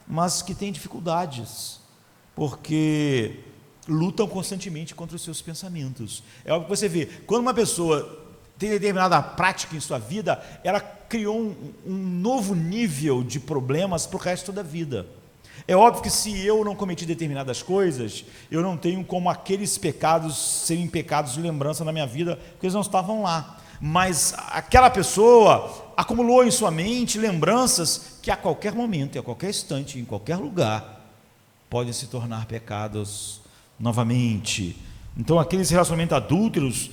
Speaker 1: mas que têm dificuldades, porque lutam constantemente contra os seus pensamentos. É óbvio que você vê, quando uma pessoa tem determinada prática em sua vida, ela criou um novo nível de problemas para o resto da vida. É óbvio que se eu não cometi determinadas coisas, eu não tenho como aqueles pecados serem pecados de lembrança na minha vida, porque eles não estavam lá. Mas aquela pessoa acumulou em sua mente lembranças que a qualquer momento, a qualquer instante, em qualquer lugar, podem se tornar pecados novamente. Então aqueles relacionamentos adúlteros,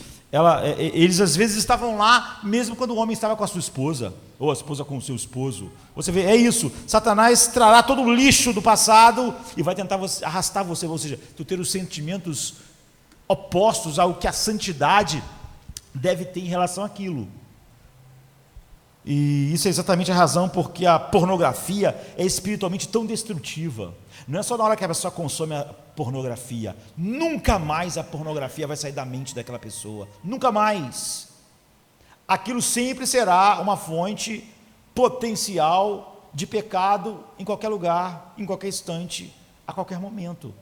Speaker 1: eles às vezes estavam lá, mesmo quando o homem estava com a sua esposa, ou a esposa com o seu esposo. Você vê, é isso, Satanás trará todo o lixo do passado e vai tentar arrastar você, ou seja, tu ter os sentimentos opostos ao que a santidade deve ter em relação àquilo. E isso é exatamente a razão porque a pornografia é espiritualmente tão destrutiva. Não é só na hora que a pessoa consome a pornografia, nunca mais a pornografia vai sair da mente daquela pessoa, nunca mais. Aquilo sempre será uma fonte potencial de pecado em qualquer lugar, em qualquer instante, a qualquer momento.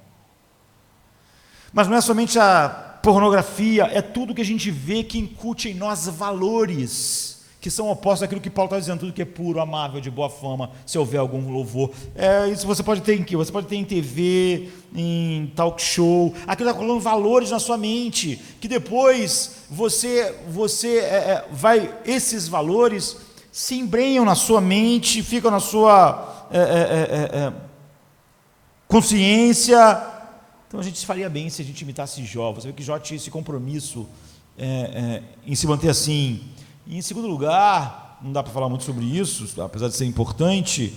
Speaker 1: Mas não é somente a pornografia, é tudo que a gente vê que incute em nós valores que são opostos àquilo que Paulo está dizendo, tudo que é puro, amável, de boa fama, se houver algum louvor. Isso você pode ter em quê? Você pode ter em TV, em talk show, aquilo está colocando valores na sua mente, que depois esses valores se embrenham na sua mente, ficam na sua consciência. Então a gente faria bem se a gente imitasse Jó. Você vê que Jó tinha esse compromisso em se manter assim. E em segundo lugar, não dá para falar muito sobre isso, apesar de ser importante,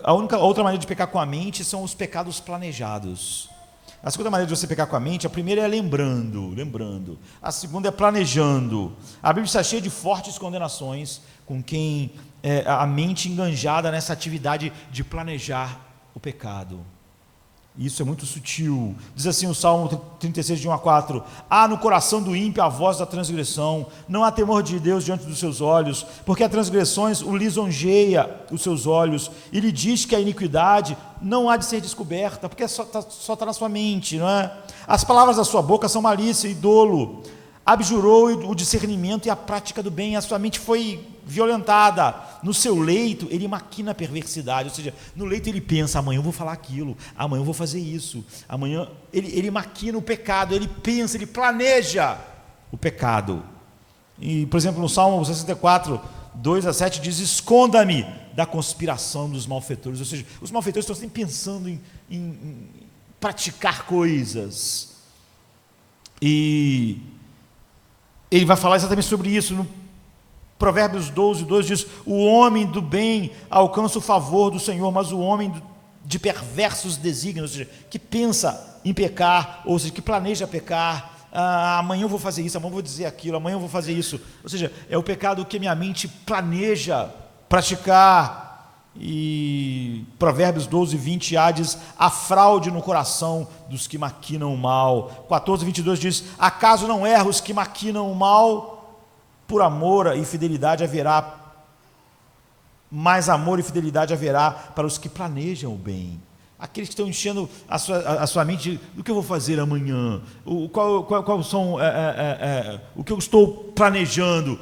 Speaker 1: a outra maneira de pecar com a mente são os pecados planejados. A segunda maneira de você pecar com a mente, a primeira é lembrando. A segunda é planejando. A Bíblia está cheia de fortes condenações com quem a mente enganjada nessa atividade de planejar o pecado. Isso é muito sutil. Diz assim o Salmo 36, de 1 a 4: há no coração do ímpio a voz da transgressão, não há temor de Deus diante dos seus olhos, porque as transgressões o lisonjeia os seus olhos, e lhe diz que a iniquidade não há de ser descoberta, porque só está na sua mente, não é? As palavras da sua boca são malícia e dolo. Abjurou o discernimento e a prática do bem, a sua mente foi violentada. No seu leito ele maquina a perversidade, ou seja, no leito ele pensa, amanhã eu vou falar aquilo, amanhã eu vou fazer isso, amanhã ele maquina o pecado, ele pensa, ele planeja o pecado. E, por exemplo, no Salmo 64, 2 a 7 diz: esconda-me da conspiração dos malfeitores, ou seja, os malfeitores estão sempre pensando em praticar coisas, e ele vai falar exatamente sobre isso. No Provérbios 12, 2 diz: o homem do bem alcança o favor do Senhor, mas o homem de perversos desígnios, ou seja, que pensa em pecar, ou seja, que planeja pecar, amanhã eu vou fazer isso, amanhã eu vou dizer aquilo, amanhã eu vou fazer isso, ou seja, é o pecado que minha mente planeja praticar. E Provérbios 12, 20a diz: a fraude no coração dos que maquinam o mal. 14, 22 diz: acaso não erram os que maquinam o mal? Por amor e fidelidade haverá, mais amor e fidelidade haverá para os que planejam o bem. Aqueles que estão enchendo a sua mente do que eu vou fazer amanhã, qual são o que eu estou planejando,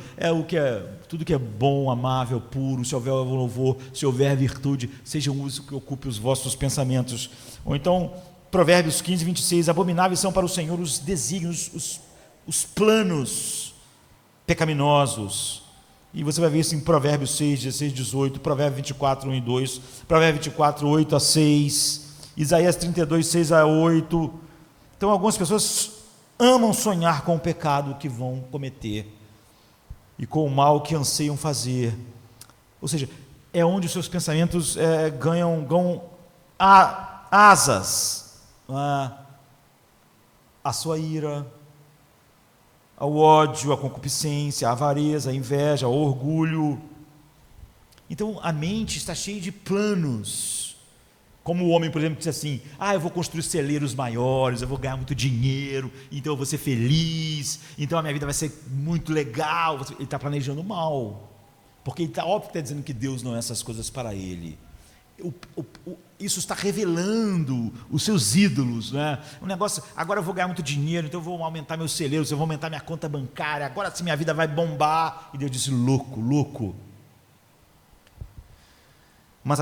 Speaker 1: tudo que é bom, amável, puro, se houver louvor, se houver virtude, sejam isso que ocupe os vossos pensamentos. Ou então, Provérbios 15, 26, abomináveis são para o Senhor os desígnios, os planos pecaminosos. E você vai ver isso em Provérbios 6, 16, 18, Provérbios 24, 1 e 2, Provérbios 24, 8 a 6, Isaías 32, 6 a 8. Então, algumas pessoas amam sonhar com o pecado que vão cometer e com o mal que anseiam fazer. Ou seja, é onde os seus pensamentos ganham asas, a sua ira, ao ódio, à concupiscência, à avareza, à inveja, ao orgulho. Então a mente está cheia de planos, como o homem, por exemplo, diz assim: eu vou construir celeiros maiores, eu vou ganhar muito dinheiro, então eu vou ser feliz, então a minha vida vai ser muito legal. Ele está planejando mal, porque ele óbvio que está dizendo que Deus não é essas coisas para ele. Isso está revelando os seus ídolos, né? Um negócio, agora eu vou ganhar muito dinheiro, então eu vou aumentar meus celeiros, eu vou aumentar minha conta bancária, agora sim minha vida vai bombar. E Deus disse: louco. Mas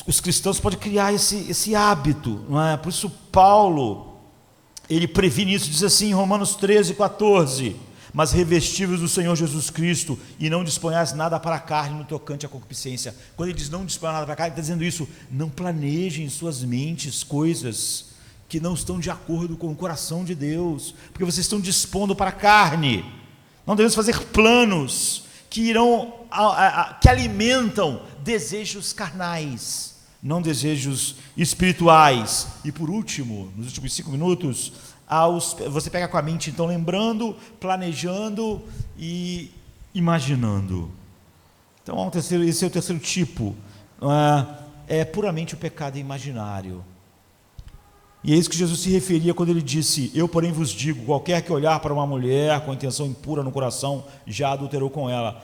Speaker 1: os cristãos podem criar esse hábito, não é? Por isso Paulo, ele previne isso, diz assim em Romanos 13, 14: mas revestivos do Senhor Jesus Cristo, e não disponhais nada para a carne no tocante à concupiscência. Quando ele diz não disponhar nada para a carne, ele está dizendo isso: não planejem em suas mentes coisas que não estão de acordo com o coração de Deus, porque vocês estão dispondo para a carne. Não devemos fazer planos que que alimentam desejos carnais, não desejos espirituais. E por último, nos últimos 5 minutos, você pega com a mente, então, lembrando, planejando e imaginando. Então, esse é o terceiro tipo, é puramente o pecado imaginário. E é isso que Jesus se referia quando ele disse: eu, porém, vos digo, qualquer que olhar para uma mulher com intenção impura no coração, já adulterou com ela.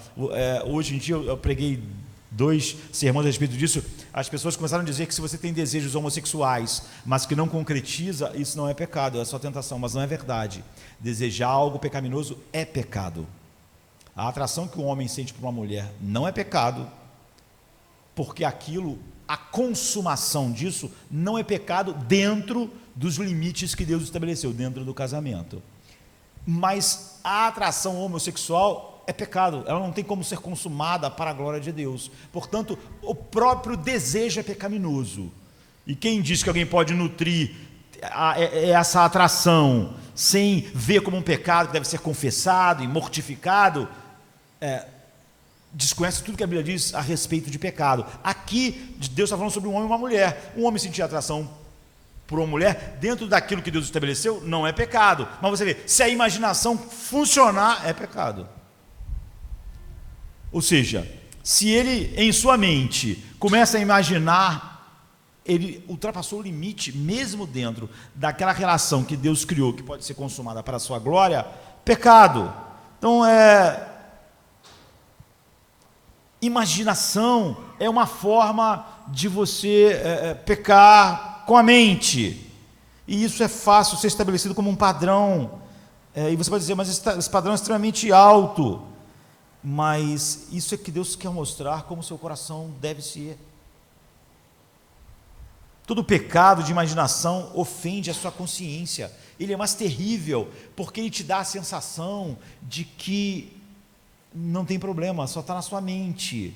Speaker 1: Hoje em dia, eu preguei 2 sermões a respeito disso. As pessoas começaram a dizer que se você tem desejos homossexuais, mas que não concretiza, isso não é pecado, é só tentação, mas não é verdade. Desejar algo pecaminoso é pecado. A atração que o homem sente por uma mulher não é pecado, porque a consumação disso não é pecado dentro dos limites que Deus estabeleceu, dentro do casamento. Mas a atração homossexual é pecado, ela não tem como ser consumada para a glória de Deus. Portanto, o próprio desejo é pecaminoso. E quem diz que alguém pode nutrir essa atração sem ver como um pecado que deve ser confessado e mortificado, desconhece tudo que a Bíblia diz a respeito de pecado. Aqui, Deus está falando sobre um homem e uma mulher. Um homem sentir atração por uma mulher, dentro daquilo que Deus estabeleceu, não é pecado. Mas você vê, se a imaginação funcionar, é pecado. Ou seja, se ele, em sua mente, começa a imaginar, ele ultrapassou o limite, mesmo dentro daquela relação que Deus criou, que pode ser consumada para a sua glória, pecado. Então, imaginação é uma forma de você pecar com a mente, e isso é fácil ser estabelecido como um padrão, e você pode dizer, mas esse padrão é extremamente alto, mas isso é que Deus quer mostrar como seu coração deve ser. Todo pecado de imaginação ofende a sua consciência, ele é mais terrível, porque ele te dá a sensação de que não tem problema, só está na sua mente.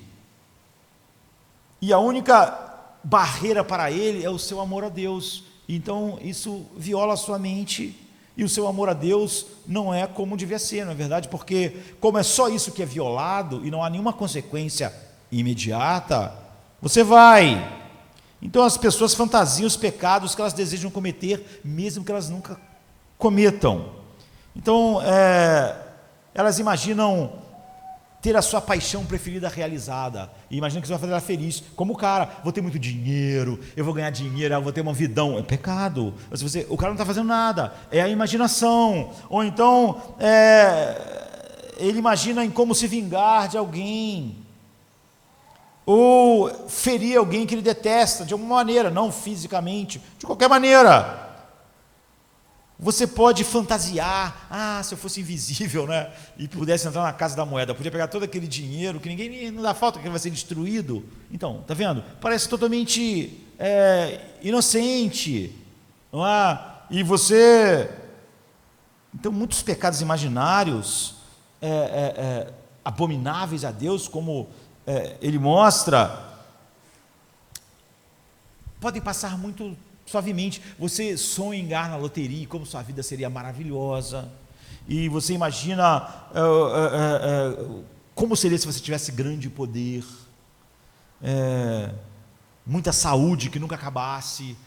Speaker 1: E a única barreira para ele é o seu amor a Deus. Então isso viola a sua mente, e o seu amor a Deus não é como devia ser, não é verdade? Porque como é só isso que é violado e não há nenhuma consequência imediata, você vai. Então as pessoas fantasiam os pecados que elas desejam cometer, mesmo que elas nunca cometam. Então elas imaginam ter a sua paixão preferida realizada, e imagina que você vai fazer ela feliz, como o cara, vou ter muito dinheiro, eu vou ganhar dinheiro, eu vou ter uma vidão, é pecado. O cara não está fazendo nada, é a imaginação. Ou então ele imagina em como se vingar de alguém, ou ferir alguém que ele detesta, de alguma maneira, não fisicamente, de qualquer maneira. Você pode fantasiar, se eu fosse invisível, né, e pudesse entrar na casa da moeda, podia pegar todo aquele dinheiro, que ninguém, não dá falta, que ele vai ser destruído. Então, está vendo? Parece totalmente inocente, não é? E você... Então, muitos pecados imaginários, abomináveis a Deus, como ele mostra, podem passar muito suavemente. Você sonha em ganhar na loteria, como sua vida seria maravilhosa, e você imagina como seria se você tivesse grande poder, muita saúde que nunca acabasse,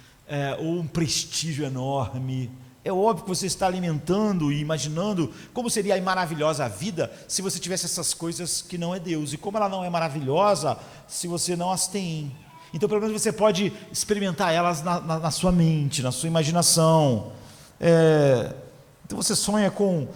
Speaker 1: ou um prestígio enorme. É óbvio que você está alimentando e imaginando como seria maravilhosa a vida se você tivesse essas coisas que não é Deus, e como ela não é maravilhosa se você não as tem. Então, pelo menos você pode experimentar elas na sua mente, na sua imaginação. Então você sonha com,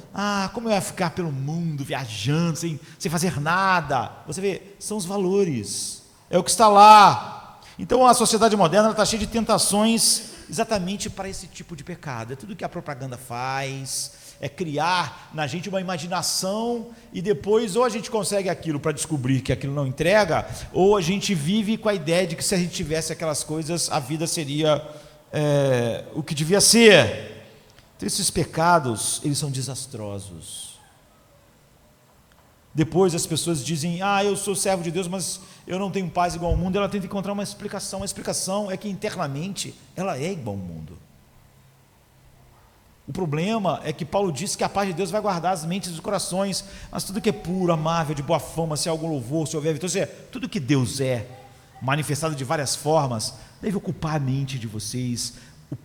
Speaker 1: como eu ia ficar pelo mundo, viajando, sem fazer nada. Você vê, são os valores, é o que está lá. Então a sociedade moderna está cheia de tentações exatamente para esse tipo de pecado. É tudo que a propaganda faz, é criar na gente uma imaginação, e depois ou a gente consegue aquilo para descobrir que aquilo não entrega, ou a gente vive com a ideia de que se a gente tivesse aquelas coisas, a vida seria o que devia ser. Então esses pecados, eles são desastrosos. Depois as pessoas dizem, eu sou servo de Deus, mas eu não tenho paz igual ao mundo. Ela tenta encontrar uma explicação. A explicação é que internamente ela é igual ao mundo. O problema é que Paulo disse que a paz de Deus vai guardar as mentes e os corações, mas tudo que é puro, amável, de boa fama, se há algum louvor, se houver vitória, tudo que Deus manifestado de várias formas, deve ocupar a mente de vocês. O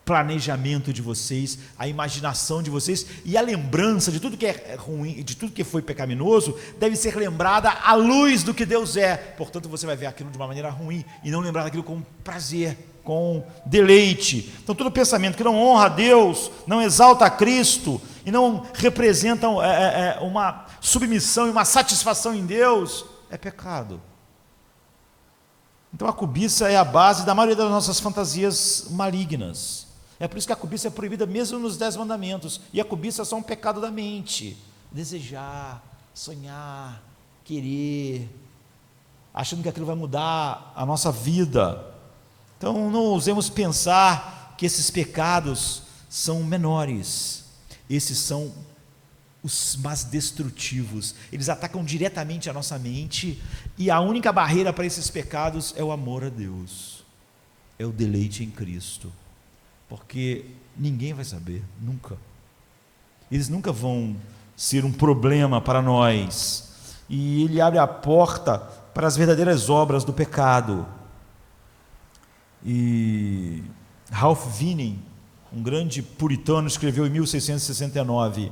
Speaker 1: planejamento de vocês, a imaginação de vocês e a lembrança de tudo que é ruim, de tudo que foi pecaminoso, deve ser lembrada à luz do que Deus é. Portanto, você vai ver aquilo de uma maneira ruim e não lembrar daquilo com prazer, com deleite. Então, todo pensamento que não honra a Deus, não exalta a Cristo e não representa uma submissão e uma satisfação em Deus, é pecado. Então a cobiça é a base da maioria das nossas fantasias malignas. É por isso que a cobiça é proibida mesmo nos 10 mandamentos. E a cobiça é só um pecado da mente. Desejar, sonhar, querer, achando que aquilo vai mudar a nossa vida. Então não ousemos pensar que esses pecados são menores. Esses são os mais destrutivos. Eles atacam diretamente a nossa mente, e a única barreira para esses pecados é o amor a Deus, é o deleite em Cristo, porque ninguém vai saber, nunca. Eles nunca vão ser um problema para nós, e ele abre a porta para as verdadeiras obras do pecado. E Ralph Winning, um grande puritano, escreveu em 1669: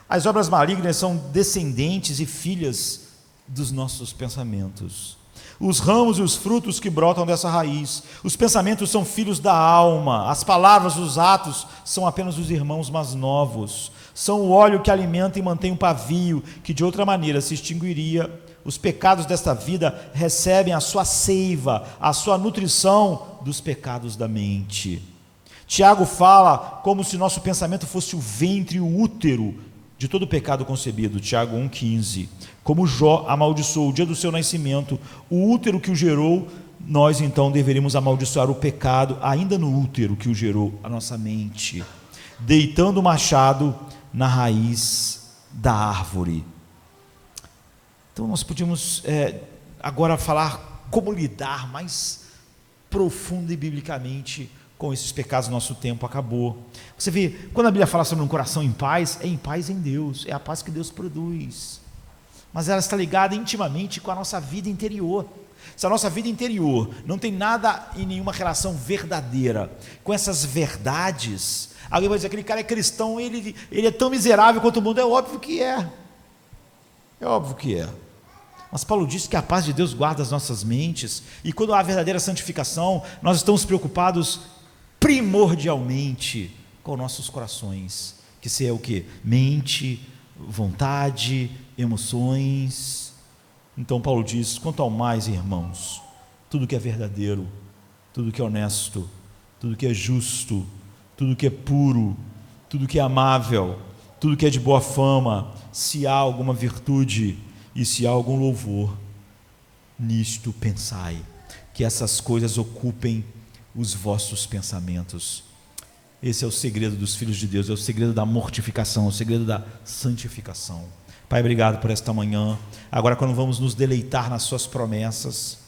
Speaker 1: as obras malignas são descendentes e filhas dos nossos pensamentos. Os ramos e os frutos que brotam dessa raiz. Os pensamentos são filhos da alma. As palavras, os atos são apenas os irmãos mais novos. São o óleo que alimenta e mantém o pavio, que de outra maneira se extinguiria. Os pecados desta vida recebem a sua seiva, a sua nutrição dos pecados da mente. Tiago fala como se nosso pensamento fosse o ventre e o útero de todo pecado concebido, Tiago 1,15. Como Jó amaldiçoou o dia do seu nascimento, o útero que o gerou, nós então deveríamos amaldiçoar o pecado ainda no útero que o gerou, a nossa mente, deitando o machado na raiz da árvore. Então nós podíamos agora falar como lidar mais profundo e biblicamente com esses pecados. Nosso tempo acabou. Você vê, quando a Bíblia fala sobre um coração em paz, é em paz em Deus, é a paz que Deus produz, mas ela está ligada intimamente com a nossa vida interior. Se a nossa vida interior não tem nada e nenhuma relação verdadeira com essas verdades, alguém vai dizer, aquele cara é cristão, ele é tão miserável quanto o mundo. É óbvio que é óbvio que é. Mas Paulo disse que a paz de Deus guarda as nossas mentes, e quando há a verdadeira santificação, nós estamos preocupados primordialmente com nossos corações, que se é o que? Mente, vontade, emoções. Então Paulo diz, quanto ao mais, irmãos, tudo que é verdadeiro, tudo que é honesto, tudo que é justo, tudo que é puro, tudo que é amável, tudo que é de boa fama, se há alguma virtude e se há algum louvor, nisto pensai, que essas coisas ocupem os vossos pensamentos. Esse é o segredo dos filhos de Deus, é o segredo da mortificação, é o segredo da santificação. Pai, obrigado por esta manhã. Agora, quando vamos nos deleitar nas suas promessas,